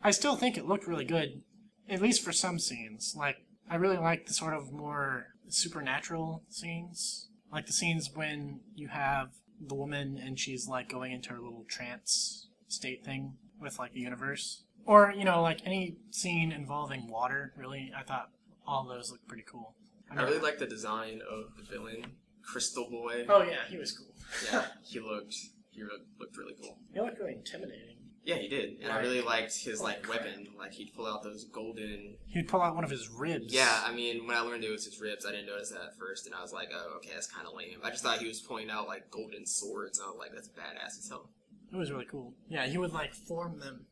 I still think it looked really good, at least for some scenes. Like, I really like the sort of more supernatural scenes. Like the scenes when you have the woman and she's, like, going into her little trance state thing with, like, the universe. Or, you know, like, any scene involving water, really. I thought all those looked pretty cool.
I really like the design of the villain, Crystal Boy.
Oh, yeah, he was cool.
Yeah, he looked really cool.
He looked really intimidating.
Yeah, he did. And I
Right.
really liked his, like,
crap.
weapon. Like, he'd pull out those golden...
He'd pull out one of his ribs.
Yeah, I mean, when I learned it was his ribs, I didn't notice that at first, and I was like, oh, okay, that's kind of lame. I just thought he was pulling out, like, golden swords, and I was like, that's badass as hell.
It was really cool. Yeah, he would, like, form them,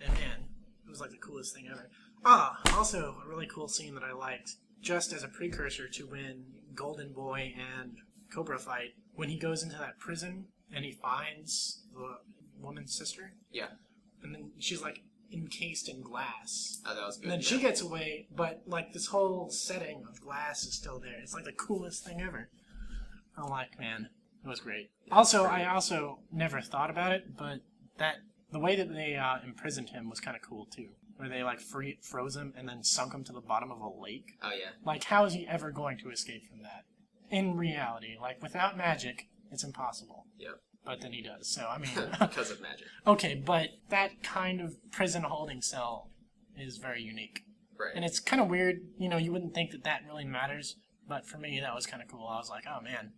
and man, it was, like, the coolest thing ever. Ah, also, a really cool scene that I liked, just as a precursor to when Golden Boy and Cobra fight, when he goes into that prison, and he finds the woman's sister.
Yeah.
And then she's, like, encased in glass.
Oh, that was good.
And then
yeah.
she gets away, but, like, this whole setting of glass is still there. It's, like, the coolest thing ever. I'm like, man, it was great. Also, I also never thought about it, but the way that they imprisoned him was kind of cool, too. Where they, like, froze him and then sunk him to the bottom of a lake.
Oh, yeah.
Like, how is he ever going to escape from that? In reality, like, without magic, it's impossible.
Yep.
But then he does, so, I mean...
Because of magic.
Okay, but that kind of prison holding cell is very unique.
Right.
And it's kind of weird, you know, you wouldn't think that that really matters, but for me, that was kind of cool. I was like, oh, man,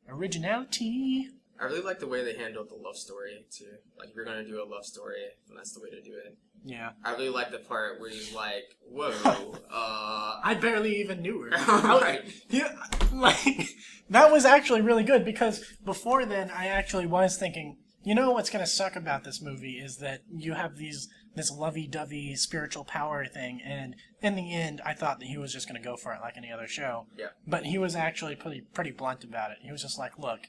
originality.
I really like the way they handled the love story, too. Like, if you're going to do a love story, then that's the way to do it.
Yeah.
I really like the part where he's like, whoa,
I barely even knew her.
Right.
Yeah, like, that was actually really good, because before then, I actually was thinking, you know what's going to suck about this movie is that you have this lovey-dovey spiritual power thing, and in the end, I thought that he was just going to go for it like any other show.
Yeah.
But he was actually pretty blunt about it. He was just like, look,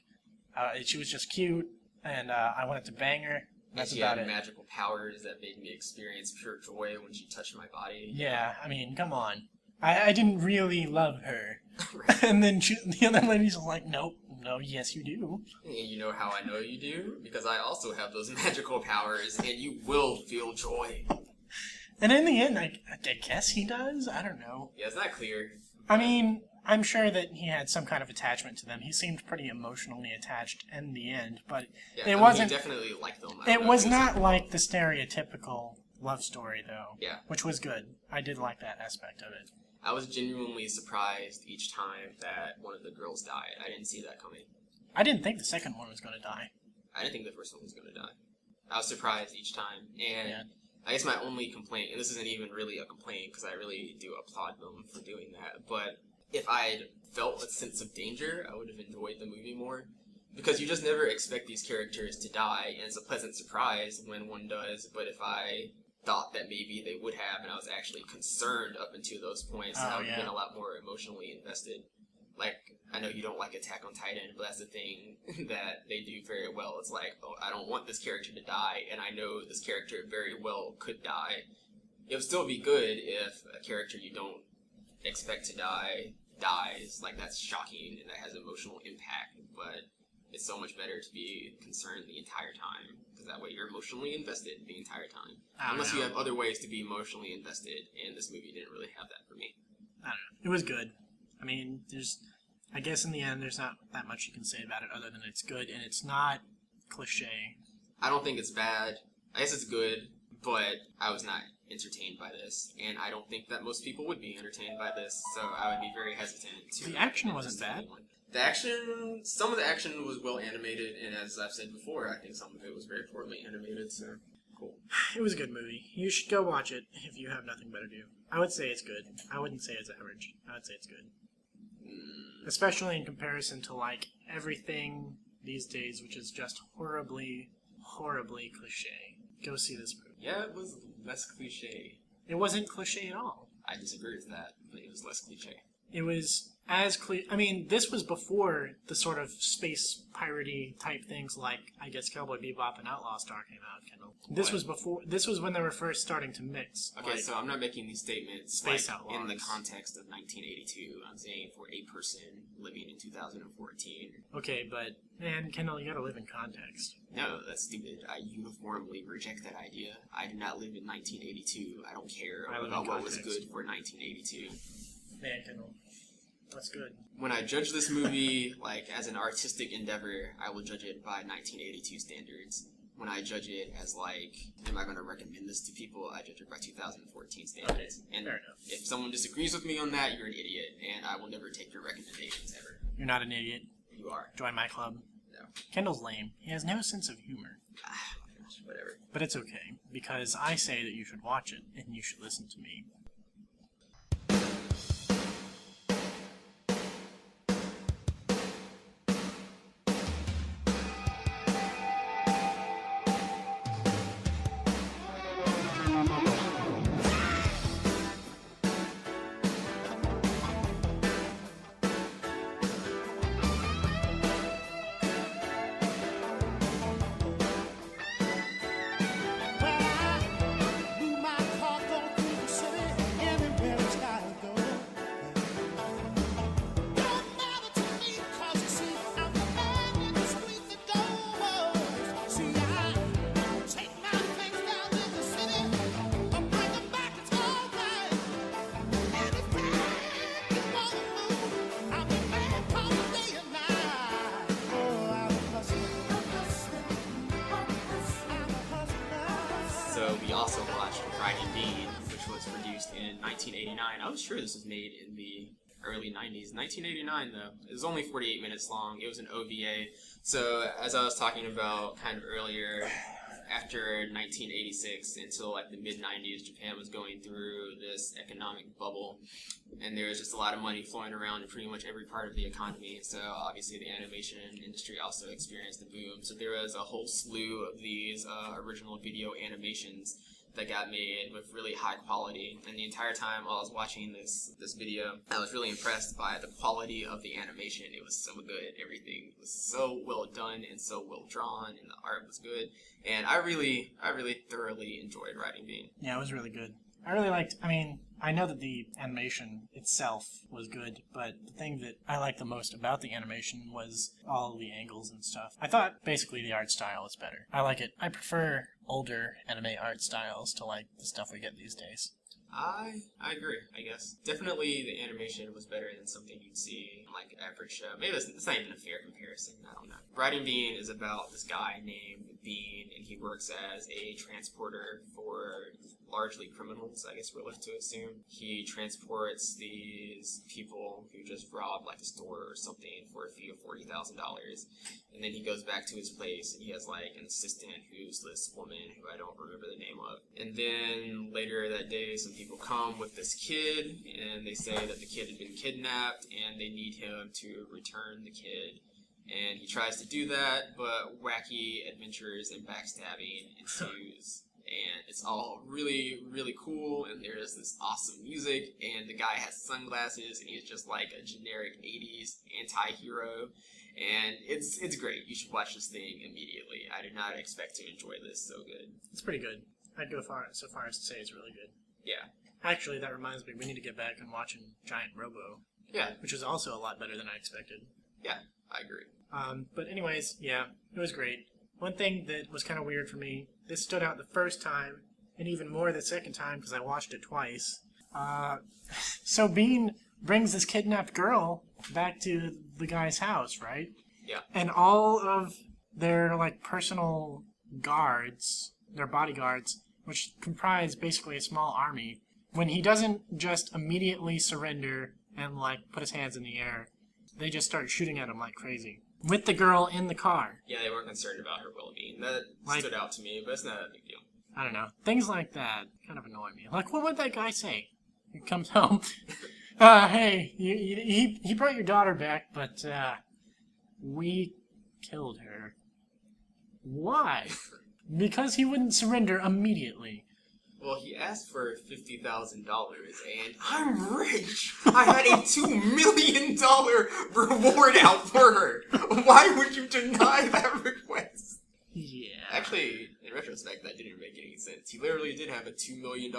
she was just cute, and I wanted to bang her. That's
and she
about
had
it.
magical powers that made me experience pure joy when she touched my body.
Yeah, I mean, come on. I didn't really love her.
Right.
And then the other lady's like, nope, no, yes you do.
And you know how I know you do? Because I also have those magical powers, and you will feel joy.
And in the end, I guess he does? I don't know.
Yeah, it's not clear.
I mean, I'm sure that he had some kind of attachment to them. He seemed pretty emotionally attached in the end, but
Yeah,
it
I
wasn't...
mean, he definitely liked them.
It was not like the stereotypical love story, though.
Yeah.
Which was good. I did like that aspect of it.
I was genuinely surprised each time that one of the girls died. I didn't see that coming.
I didn't think the second one was going to die.
I didn't think the first one was going to die. I was surprised each time. And
Yeah.
I guess my only complaint, and this isn't even really a complaint because I really do applaud them for doing that, but if I'd felt a sense of danger, I would have enjoyed the movie more. Because you just never expect these characters to die, and it's a pleasant surprise when one does, but if I thought that maybe they would have, and I was actually concerned up until those points.
Oh,
I would have
yeah.
been a lot more emotionally invested. Like, I know you don't like Attack on Titan, but that's the thing that they do very well. It's like, oh, I don't want this character to die, and I know this character very well could die. It would still be good if a character you don't expect to die dies. Like, that's shocking, and that has emotional impact, but it's so much better to be concerned the entire time, because that way you're emotionally invested the entire time. Unless you have other ways to be emotionally invested, and this movie didn't really have that for me.
I don't know. It was good. I mean, I guess in the end, there's not that much you can say about it other than it's good, and it's not cliche.
I don't think it's bad. I guess it's good, but I was not entertained by this, and I don't think that most people would be entertained by this, so I would be very hesitant to...
The action wasn't bad.
The action, some of the action was well animated, and as I've said before, I think some of it was very poorly animated, so cool.
It was a good movie. You should go watch it if you have nothing better to do. I would say it's good. I wouldn't say it's average. I would say it's good. Especially in comparison to, like, everything these days, which is just horribly, horribly cliche. Go see this movie.
Yeah, it was less cliche.
It wasn't cliche at all.
I disagree with that, but it was less cliche.
It was as cliche. I mean, this was before the sort of space piratey type things like, I guess, Cowboy Bebop and Outlaw Star came out, Kendall. This was before. This was when they were first starting to mix.
Okay,
like,
so I'm not making these statements
Space
like,
Outlaws.
in the context of 1982. I'm saying for a person living in 2014.
Okay, but man, Kendall, you gotta live in context.
No, that's stupid. I uniformly reject that idea. I do not live in 1982. I don't care
I live
about
in
what was
context.
good for 1982.
Man, Kendall, that's good.
When I judge this movie, like, as an artistic endeavor, I will judge it by 1982 standards. When I judge it as, like, am I going to recommend this to people, I judge it by 2014 standards.
Okay,
and
fair enough.
if someone disagrees with me on that, you're an idiot, and I will never take your recommendations ever.
You're not an idiot.
You are.
Join my club.
No.
Kendall's lame. He has no sense of humor.
Ah, my gosh, whatever.
But it's okay, because I say that you should watch it, and you should listen to me.
We also watched Riding Bean, which was produced in 1989. I was sure this was made in the early 90s. 1989, though. It was only 48 minutes long. It was an OVA. So, as I was talking about kind of earlier, after 1986 until like the mid-90s, Japan was going through this economic bubble, and there was just a lot of money flowing around in pretty much every part of the economy. So obviously the animation industry also experienced a boom. So there was a whole slew of these original video animations that got made with really high quality, and the entire time while I was watching this video, I was really impressed by the quality of the animation. It was so good. Everything was so well done and so well drawn, and the art was good, and I really thoroughly enjoyed Riding Bean.
Yeah, it was really good. I really liked, I know that the animation itself was good, but the thing that I liked the most about the animation was all the angles and stuff. I thought basically the art style was better. I like it. I prefer older anime art styles to like the stuff we get these days.
I agree, I guess. Definitely the animation was better than something you'd see in like an average show. Maybe it's not even a fair comparison, I don't know. Riding Bean is about this guy named Bean, and he works as a transporter for largely criminals, I guess we're left to assume. He transports these people who just robbed like a store or something for a fee of $40,000. And then he goes back to his place, and he has like an assistant who's this woman who I don't remember the name of. And then later that day, some people come with this kid, and they say that the kid had been kidnapped, and they need him to return the kid. And he tries to do that, but wacky adventures and backstabbing ensues. and it's all really, really cool, and there's this awesome music, and the guy has sunglasses, and he's just like a generic 80s anti-hero, and it's great. You should watch this thing immediately. I did not expect to enjoy this so good.
It's pretty good. I'd go so far as to say it's really good.
Yeah.
Actually, that reminds me, we need to get back and watching Giant Robo.
Yeah.
Which is also a lot better than I expected.
Yeah, I agree.
But anyways, yeah, it was great. One thing that was kind of weird for me, this stood out the first time, and even more the second time because I watched it twice. So Bean brings this kidnapped girl back to the guy's house, right?
Yeah.
And all of their, like, personal guards, their bodyguards, which comprise basically a small army, when he doesn't just immediately surrender and, like, put his hands in the air, they just start shooting at him like crazy. With the girl in the car.
Yeah, they weren't concerned about her well-being. That stood out to me, but it's not a big deal.
I don't know. Things like that kind of annoy me. Like, what would that guy say? He comes home. Hey, he brought your daughter back, but, we killed her. Why? Because he wouldn't surrender immediately.
Well, he asked for $50,000, and I'm rich. I had a $2 million reward out for her. Why would you deny that request?
Yeah.
Actually, in retrospect, that didn't make any sense. He literally did have a $2 million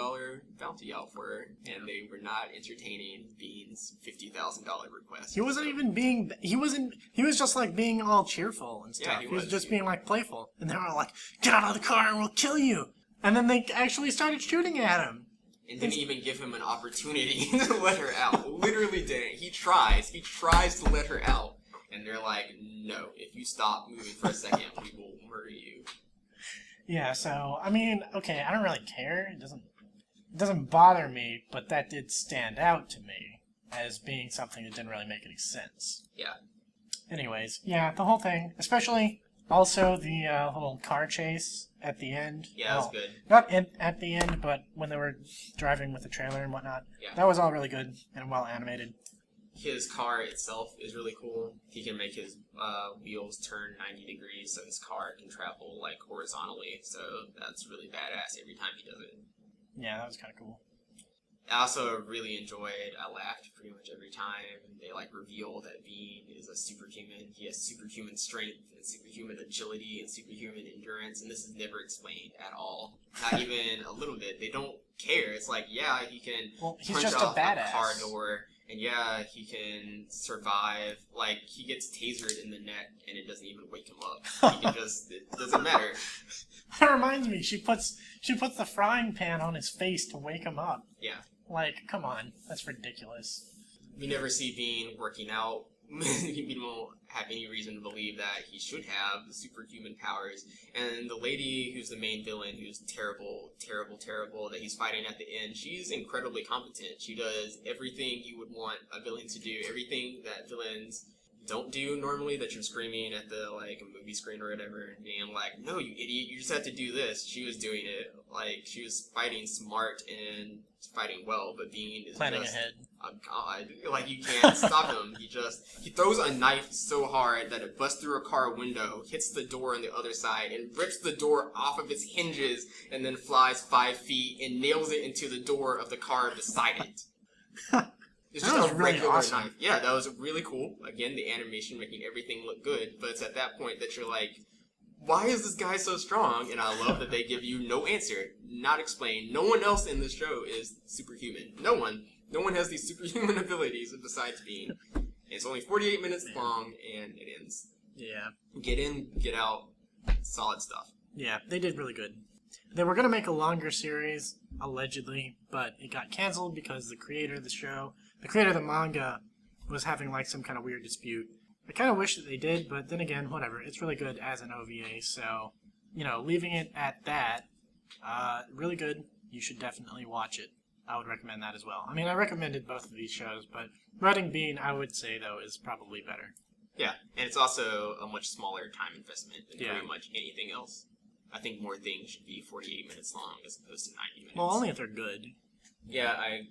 bounty out for her, and they were not entertaining Bean's $50,000 request.
He wasn't even being. He was just like being all cheerful and stuff.
Yeah,
he was just being like playful, and they were like, "Get out of the car, and we'll kill you." And then they actually started shooting at him.
And didn't even give him an opportunity to let her out. Literally didn't. He tries to let her out. And they're like, no, if you stop moving for a second, we will murder you.
Yeah, so, I mean, okay, I don't really care. It doesn't bother me, but that did stand out to me as being something that didn't really make any sense.
Yeah.
Anyways, yeah, the whole thing, especially also the little car chase at the end.
Yeah, that was good.
Not at the end, but when they were driving with the trailer and whatnot.
Yeah.
That was all really good and well animated.
His car itself is really cool. He can make his wheels turn 90 degrees so his car can travel like horizontally. So that's really badass every time he does it.
Yeah, that was kind of cool.
I also really enjoyed, I laughed pretty much every time they like reveal that Bean is a superhuman. He has superhuman strength and superhuman agility and superhuman endurance, and this is never explained at all. Not even a little bit. They don't care. It's like, yeah, he can
he's
punch
just
off
a badass.
a car door, and yeah, he can survive. Like, he gets tasered in the neck, and it doesn't even wake him up. He can just, it doesn't matter.
That reminds me, she puts the frying pan on his face to wake him up.
Yeah.
Like, come on, that's ridiculous.
We never see Bean working out. We don't have any reason to believe that he should have superhuman powers. And the lady who's the main villain, who's terrible, that he's fighting at the end, she's incredibly competent. She does everything you would want a villain to do, everything that villains don't do normally, that you're screaming at the like a movie screen or whatever and being like, no, you idiot, you just have to do this. She was doing it. Like, she was fighting smart and fighting well, but Bean is
planning
just
ahead.
a god. Like, you can't stop him. He throws a knife so hard that it busts through a car window, hits the door on the other side, and rips the door off of its hinges, and then flies 5 feet and nails it into the door of the car beside it. It's
That
just
was
a
really
regular
awesome.
knife. Yeah, that was really cool. Again, the animation making everything look good, but it's at that point that you're like, why is this guy so strong? And I love that they give you no answer, not explained. No one else in this show is superhuman. No one. No one has these superhuman abilities besides Bean. And it's only 48 minutes long, and it ends.
Yeah.
Get in, get out, solid stuff.
Yeah, they did really good. They were going to make a longer series, allegedly, but it got canceled because the creator of the manga, was having like some kind of weird dispute. I kind of wish that they did, but then again, whatever. It's really good as an OVA, so, leaving it at that, really good. You should definitely watch it. I would recommend that as well. I mean, I recommended both of these shows, but Riding Bean, I would say, though, is probably better.
Yeah, and it's also a much smaller time investment than
Yeah.
pretty much anything else. I think more things should be 48 minutes long as opposed to 90 minutes.
Well, only if they're good.
Yeah, I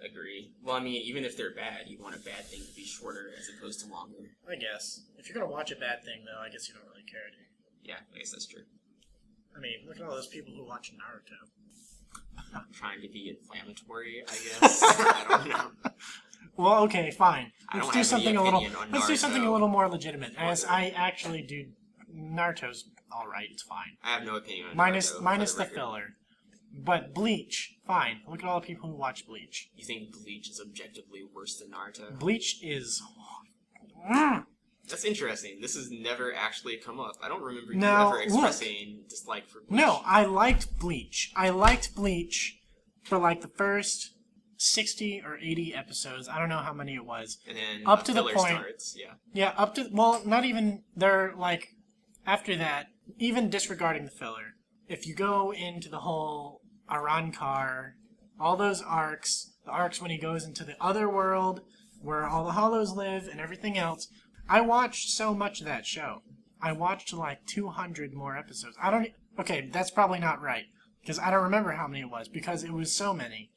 agree. Well, I mean, even if they're bad, you want a bad thing to be shorter as opposed to longer.
I guess. If you're going to watch a bad thing, though, I guess you don't really care, do you?
Yeah, I guess that's true.
I mean, look at all those people who watch Naruto.
I'm trying to be inflammatory, I guess. I don't know.
Well, okay, fine.
I
Let's
don't
do
have
something
any
a little.
opinion on
Let's do something a
Naruto.
little more legitimate. As I actually do, Naruto's all right. It's fine.
I have no opinion on
Minus
Naruto,
the filler. But Bleach, fine. Look at all the people who watch Bleach.
You think Bleach is objectively worse than Naruto?
Bleach is.
That's interesting. This has never actually come up. I don't remember you
Now,
ever expressing dislike for Bleach.
No, I liked Bleach. I liked Bleach for like the first 60 or 80 episodes. I don't know how many it was.
And then
up to the
filler
point.
starts, yeah.
Yeah, up to. Well, not even. They're like. After that, even disregarding the filler, if you go into the whole Arankar, all those arcs, the arcs when he goes into the other world, where all the Hollows live and everything else, I watched so much of that show. I watched like 200 more episodes. Okay, that's probably not right, because I don't remember how many it was, because it was so many.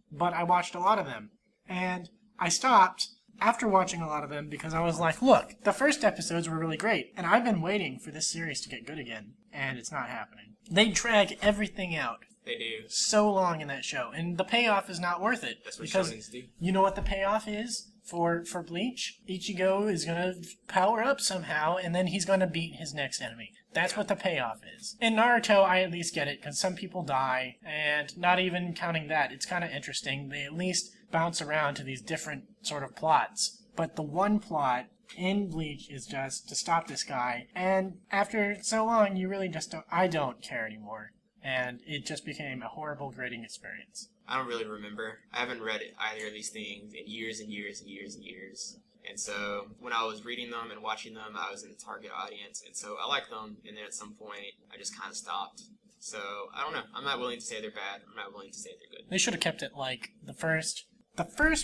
But I watched a lot of them. And I stopped after watching a lot of them because I was like, look, the first episodes were really great, and I've been waiting for this series to get good again, and it's not happening. They drag everything out.
They do.
So long in that show, and the payoff is not worth it.
That's what
because
shonens do.
you know what the payoff is for Bleach? Ichigo is gonna power up somehow, and then he's gonna beat his next enemy. That's what the payoff is. In Naruto, I at least get it, because some people die, and not even counting that, it's kind of interesting. They at least bounce around to these different sort of plots. But the one plot in Bleach is just to stop this guy, and after so long, you really just don't... I don't care anymore. And it just became a horrible grading experience.
I don't really remember. I haven't read either of these things in years and years and years and years. And so when I was reading them and watching them, I was in the target audience. And so I liked them, and then at some point, I just kind of stopped. So, I don't know. I'm not willing to say they're bad. I'm not willing to say they're good.
They should have kept it like the first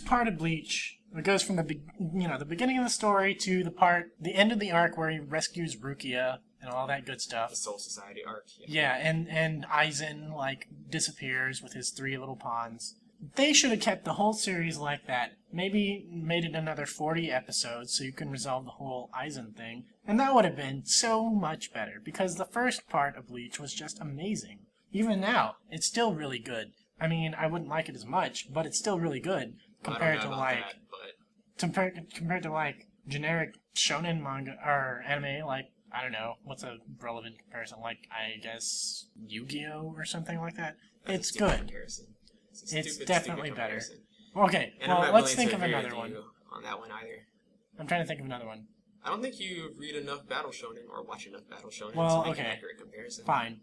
part of Bleach. It goes from the beginning of the story to the end of the arc where he rescues Rukia and all that good stuff.
The Soul Society arc.
Yeah, and Aizen disappears with his 3 little pawns. They should have kept the whole series like that. Maybe made it another 40 episodes so you can resolve the whole Aizen thing. And that would have been so much better, because the first part of Bleach was just amazing. Even now, it's still really good. I mean, I wouldn't like it as much, but it's still really good compared to compared to generic shonen manga or anime. I don't know, what's a relevant comparison? I guess Yu-Gi-Oh or something like that. It's good.
Comparison.
It's definitely better.
Comparison.
Okay,
And I'm
well,
not
let's
willing
think
to
of
agree
another
with
one.
you on that one either.
I'm trying to think of another one.
I don't think you read enough Battle Shonen or watch enough Battle Shonen
Well,
to make an
okay.
accurate comparison.
Fine.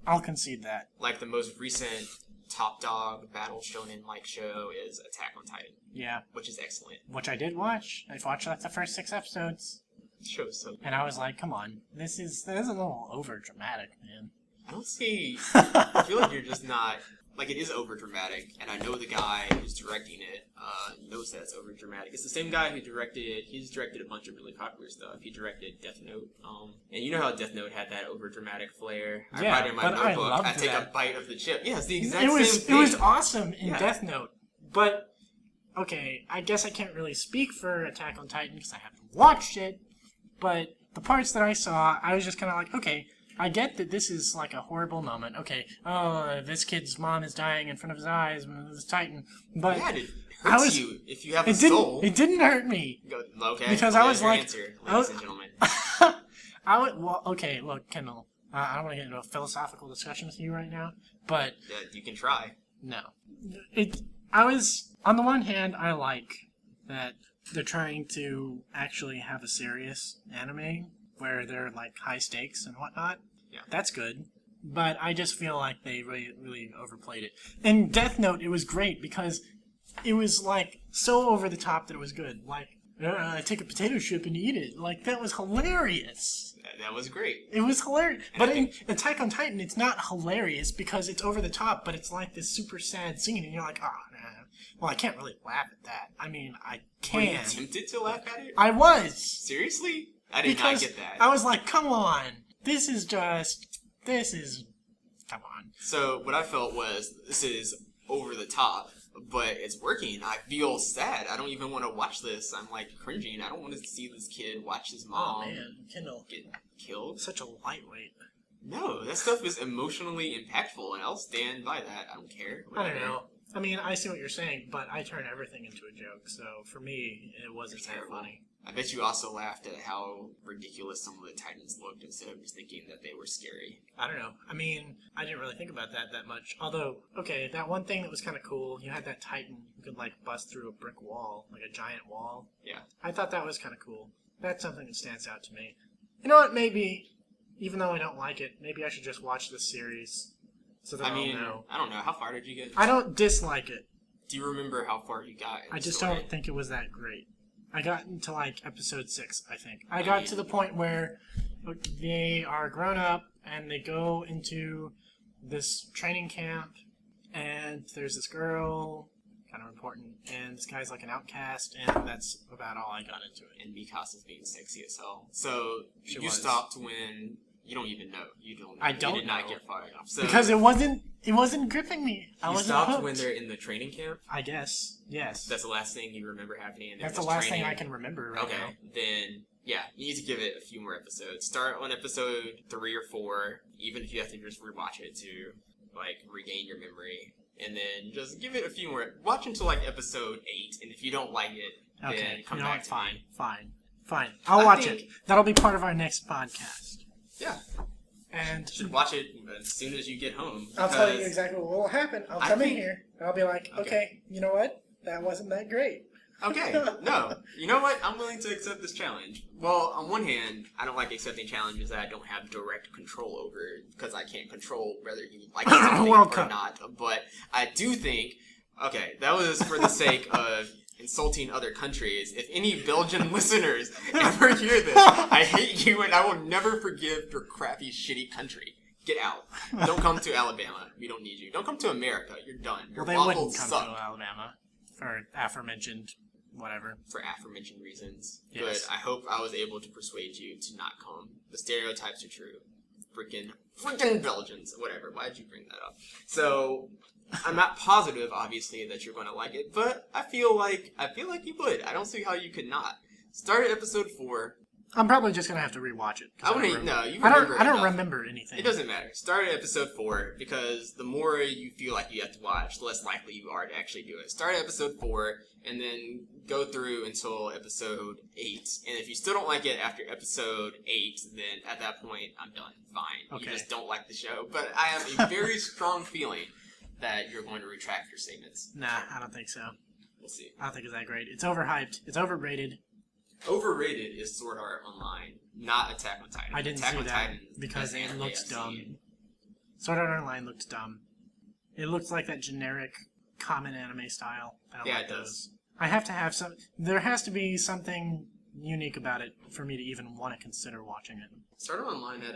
I'll concede that.
Like the most recent top dog Battle Shonen show is Attack on Titan,
Yeah.
which is excellent.
Which I did watch. I watched the first 6 episodes.
The show is so good.
And I was like, come on. This is a little over dramatic, man.
I don't see. I feel like you're just not. It is over dramatic, and I know the guy who's directing it knows that it's over dramatic. It's the same guy who he's directed a bunch of really popular stuff. He directed Death Note, and you know how Death Note had that over dramatic flair. I
Yeah,
write in my
but I
notebook.
loved
I take
that.
a bite of the chip. Yeah, it's the exact
It
same thing.
was awesome in
Yeah.
Death Note. But, okay, I guess I can't really speak for Attack on Titan because I haven't watched it. But the parts that I saw, I was just kind of like, okay, I get that this is a horrible moment. Okay, this kid's mom is dying in front of his eyes, this Titan. But
Yeah, it hurts you if you have a
it didn't.
soul.
It didn't hurt me.
Go, okay,
Because
well,
I was
there's your
like-
answer,
I
ladies
was-
and gentlemen.
Okay, look, Kendall. I don't want to get into a philosophical discussion with you right now, but
Yeah, you can try.
no. I was, on the one hand, I like that they're trying to actually have a serious anime where they're high stakes and whatnot.
Yeah.
That's good. But I just feel like they really, really overplayed it. In Death Note, it was great because it was so over the top that it was good. I take a potato chip and eat it. That was hilarious.
That was great.
It was hilarious.
And
But
I
in
think-
Attack on Titan, it's not hilarious because it's over the top, but it's this super sad scene, and you're like, oh, nah. Well, I can't really laugh at that. I mean, I
Were you
can.
tempted to laugh at it?
I was.
Seriously? I did
Because
not get that.
I was like, come on. This is... Come on.
So what I felt was this is over the top, but it's working. I feel sad. I don't even want to watch this. I'm cringing. I don't want to see this kid watch his mom
Oh, man. Kendall.
get killed.
Such a lightweight.
No, that stuff is emotionally impactful, and I'll stand by that. I don't care.
I
Whatever.
don't know. I mean, I see what you're saying, but I turn everything into a joke, so for me, it wasn't
It's
that
terrible.
funny.
I bet you also laughed at how ridiculous some of the Titans looked instead of just thinking that they were scary.
I don't know. I mean, I didn't really think about that much. Although, okay, that one thing that was kind of cool, you had that Titan who could, like, bust through a brick wall, like a giant wall.
Yeah.
I thought that was kind of cool. That's something that stands out to me. You know what, maybe, even though I don't like it, maybe I should just watch this series so that
I mean,
I'll know.
I don't know. How far did you get?
I don't dislike it.
Do you remember how far you got in
I
the
just
story?
don't think it was that great. I got into like episode 6, I think. I got to the point where they are grown up and they go into this training camp, and there's this girl, kind of important, and this guy's like an outcast, and that's about all I got into it.
And Mikasa's being sexy as hell. So
She
you
was.
stopped when you don't even know. You don't.
I don't
You did not
know.
get far enough. So
Because it wasn't gripping me. I
you
wasn't
stopped
hooked.
when they're in the training camp.
I guess, yes.
That's the last thing you remember happening. And
That's
they're
the
just
last thing
training.
I can remember right
Okay,
now.
then yeah, you need to give it a few more episodes. Start on episode 3 or 4, even if you have to just rewatch it to like regain your memory, and then just give it a few more. Watch until like episode 8, and if you don't like it, then
Okay,
come
you know
back
what?
to
Fine,
me.
fine. I'll
I
watch
think-
it. That'll be part of our next podcast.
Yeah,
And
you should watch it as soon as you get home.
I'll tell you
because-
exactly what will happen. I'll
I
come in
think-
here and I'll be like,
Okay.
okay, you know what? That wasn't that great.
Okay, no. You know what? I'm willing to accept this challenge. Well, on one hand, I don't like accepting challenges that I don't have direct control over because I can't control whether you like something
World
or
Cup.
not. But I do think, okay, that was for the sake of insulting other countries. If any Belgian listeners ever hear this, I hate you and I will never forgive your crappy, shitty country. Get out. Don't come to Alabama. We don't need you. Don't come to America. You're done. Your
Well, they
waffles
wouldn't come
suck.
to Alabama for aforementioned whatever.
For aforementioned reasons.
Yes.
But I hope I was able to persuade you to not come. The stereotypes are true. Freaking Belgians. Whatever. Why'd you bring that up? So, I'm not positive, obviously, that you're going to like it, but I feel like you would. I don't see how you could not. Start at episode 4.
I'm probably just gonna have to rewatch it. 'Cause
I wouldn't.
don't
No,
remember-
you
I
remember.
don't
enough.
remember anything.
It doesn't matter. Start at episode 4 because the more you feel like you have to watch, the less likely you are to actually do it. Start at episode 4 and then go through until episode 8. And if you still don't like it after episode 8, then at that point, I'm done. Fine.
Okay.
You just don't like the show. But I have a very strong feeling that you're going to retract your statements.
Nah, I don't think so.
We'll see.
I don't think it's that great. It's overhyped. It's overrated.
Overrated is Sword Art Online, not Attack on Titan.
I didn't
Attack
see
on
that
Titan is the
because
best
it
anime
looks
I've
dumb.
seen.
Sword Art Online looked dumb. It looks like that generic, common anime style. I don't
Yeah,
like
it does.
those. I have to have some. There has to be something unique about it for me to even want to consider watching it.
Sword Art Online had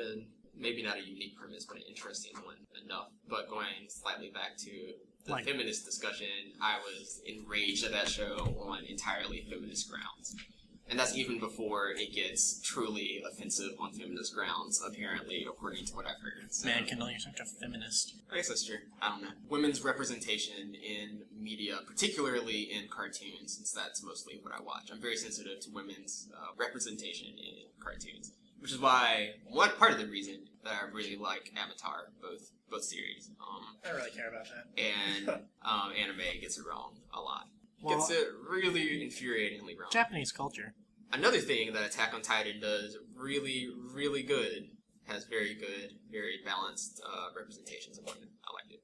maybe not a unique premise, but an interesting one enough. But going slightly back to the
Like-
feminist discussion, I was enraged at that show on entirely feminist grounds. And that's even before it gets truly offensive on feminist grounds, apparently, according to what I've heard. So,
Man, Kendall, you're such a feminist.
I guess that's true. I don't know. Women's representation in media, particularly in cartoons, since that's mostly what I watch. I'm very sensitive to women's representation in cartoons. Which is why, one part of the reason that I really like Avatar, both series.
I don't really care about that.
And anime gets it wrong a lot.
Well-
Gets it really infuriatingly wrong.
Japanese culture.
Another thing that Attack on Titan does really, really good, has very good, very balanced representations of women. I like it.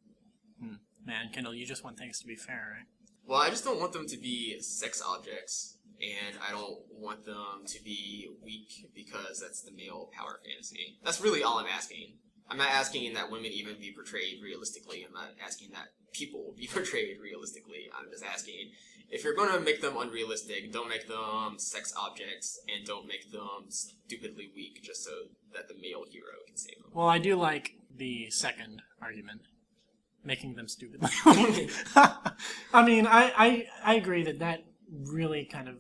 Man, Kendall, you just want things to be fair, right?
Well, I just don't want them to be sex objects, and I don't want them to be weak because that's the male power fantasy. That's really all I'm asking. I'm not asking that women even be portrayed realistically. I'm not asking that people be portrayed realistically. I'm just asking, if you're going to make them unrealistic, don't make them sex objects, and don't make them stupidly weak just so that the male hero can save them.
Well, I do like the second argument. Making them stupid. I mean, I agree that really kind of...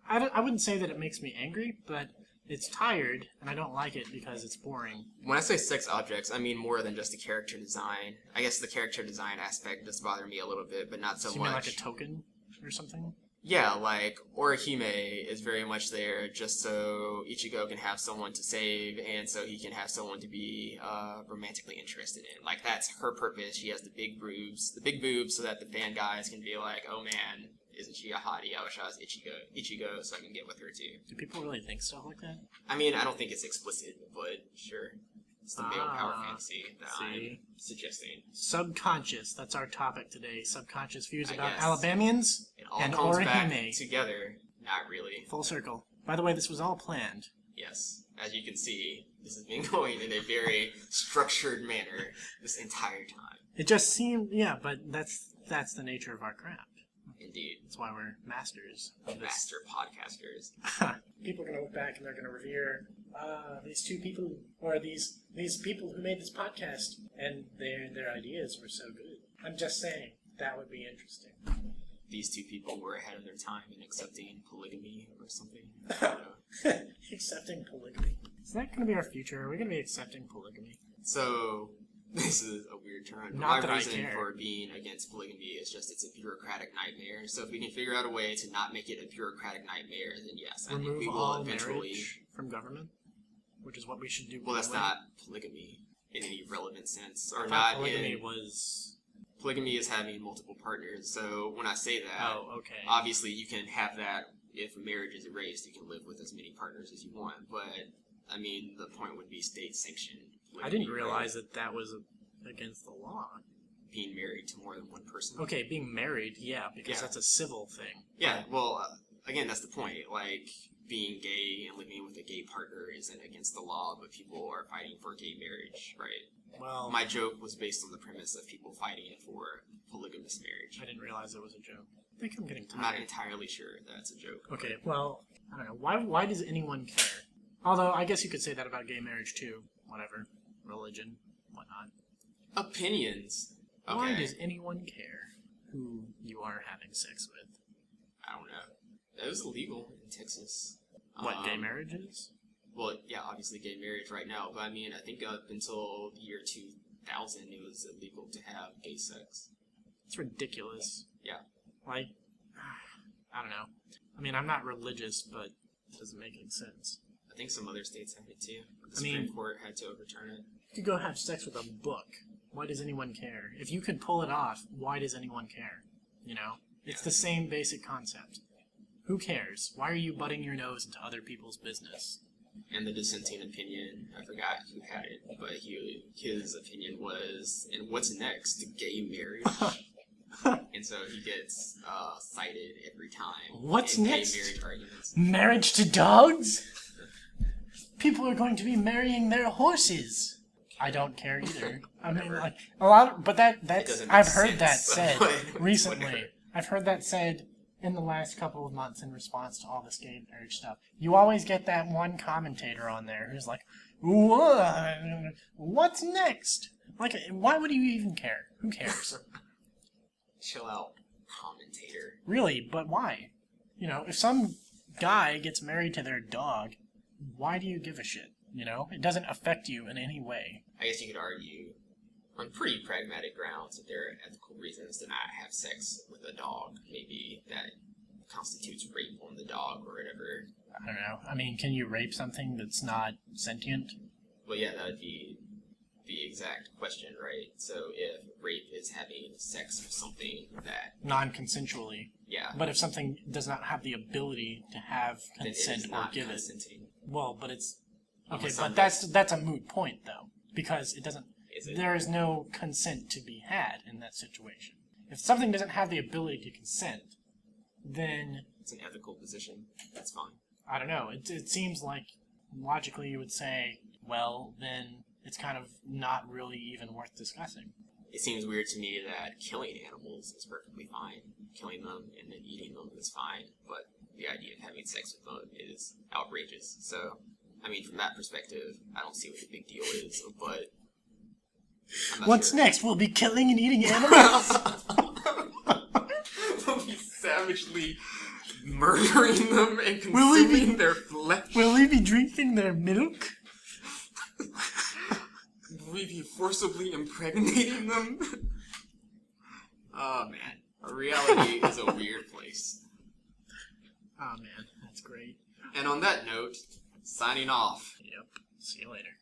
I wouldn't say that it makes me angry, but it's tired, and I don't like it because it's boring.
When I say sex objects, I mean more than just the character design. I guess the character design aspect does bother me a little bit, but not so
So you
much.
mean like a token or something?
Yeah, like, Orihime is very much there just so Ichigo can have someone to save and so he can have someone to be romantically interested in. Like, that's her purpose. She has the big boobs so that the fan guys can be like, oh man, isn't she a hottie? I wish I was Ichigo so I can get with her too.
Do people really think stuff like that?
I mean, I don't think it's explicit, but sure. It's the male power fantasy that I'm suggesting.
Subconscious, that's our topic today. Subconscious views
I
about
guess.
Alabamians
It all
and
comes
Orihime.
back together. Not really.
Full circle. By the way, this was all planned.
Yes. As you can see, this has been going in a very structured manner this entire time.
It just seemed, yeah, but that's the nature of our craft.
Indeed.
That's why we're masters of this.
Master podcasters.
People are going to look back and they're going to revere these two people, or these people who made this podcast, and their ideas were so good. I'm just saying, that would be interesting.
These two people were ahead of their time in accepting polygamy or something. I don't know.
Accepting polygamy. Is that going to be our future? Are we going to be accepting polygamy?
So, this is a weird turn. But
Not that
my
I
reason
care.
for being against polygamy is just it's a bureaucratic nightmare. So if we can figure out a way to not make it a bureaucratic nightmare, then yes, I think
Remove
we will
all
eventually...
marriage from government? Which is what we should do.
Well, that's
anyway.
not polygamy in any relevant sense. Or
I thought
not
polygamy
in...
was...
Polygamy is having multiple partners. So when I say that,
Oh, okay.
obviously you can have that if marriage is erased, you can live with as many partners as you want. But, I mean, the point would be state-sanctioned polygamy.
I didn't realize that was against the law.
Being married to more than one person.
Okay, being married, yeah, because
Yeah.
that's a civil thing.
Yeah, well, again, that's the point. Like, being gay and living with a gay partner isn't against the law, but people are fighting for gay marriage, right?
Well,
My joke was based on the premise of people fighting for polygamous marriage.
I didn't realize it was a joke. I think I'm getting
I'm not
tired.
entirely sure that's a joke.
Okay, well, I don't know. Why does anyone care? Although, I guess you could say that about gay marriage, too. Whatever. Religion, whatnot.
Opinions. Okay.
Why does anyone care who you are having sex with?
I don't know. It was illegal in Texas.
What, gay marriage is?
Well, yeah, obviously gay marriage right now, but I mean, I think up until the year 2000, it was illegal to have gay sex.
It's ridiculous.
Yeah.
Like, I don't know. I mean, I'm not religious, but it doesn't make any sense.
I think some other states have it too. The
I mean-
Supreme Court had to overturn it.
You could go have sex with a book. Why does anyone care? If you could pull it off, why does anyone care? You know? It's the same basic concept. Who cares? Why are you butting your nose into other people's business?
And the dissenting opinion, I forgot who had it, but his opinion was, and what's next? Gay marriage? And so he gets cited every time.
What's
in
next?
Gay marriage arguments.
Marriage to dogs? People are going to be marrying their horses. I don't care either. I mean, like a lot, but that's
doesn't make
I've heard that
sense,
said
but
recently.
whatever.
I've heard that said in the last couple of months in response to all this gay marriage stuff. You always get that one commentator on there who's like, "What's next?" Like, why would you even care? Who cares?
Chill out, commentator.
Really, but why? You know, if some guy gets married to their dog, why do you give a shit? You know, it doesn't affect you in any way.
I guess you could argue on pretty pragmatic grounds that there are ethical reasons to not have sex with a dog. Maybe that constitutes rape on the dog or whatever.
I don't know. I mean, can you rape something that's not sentient?
Well, yeah, that would be the exact question, right? So if rape is having sex with something that,
Non-consensually.
yeah,
But if something does not have the ability to have
then it
consent
is
or
not
give it,
consenting.
well, but it's okay.
Unless
But
some
that's a moot point though, because it doesn't.
Is it?
There is no consent to be had in that situation. If something doesn't have the ability to consent, then
It's an ethical position. That's fine.
I don't know. It seems like logically you would say, well, then it's kind of not really even worth discussing.
It seems weird to me that killing animals is perfectly fine. Killing them and then eating them is fine, but the idea of having sex with them is outrageous. So, I mean, from that perspective, I don't see what the big deal is, but I'm not
What's
sure.
next? We'll be killing and eating animals?
We'll be savagely murdering them and
Will we be-
consuming their flesh.
Will we be drinking their milk?
Will we be forcibly impregnating them? Oh man, reality is a weird place.
Oh man, that's great.
And on that note, signing off.
Yep. See you later.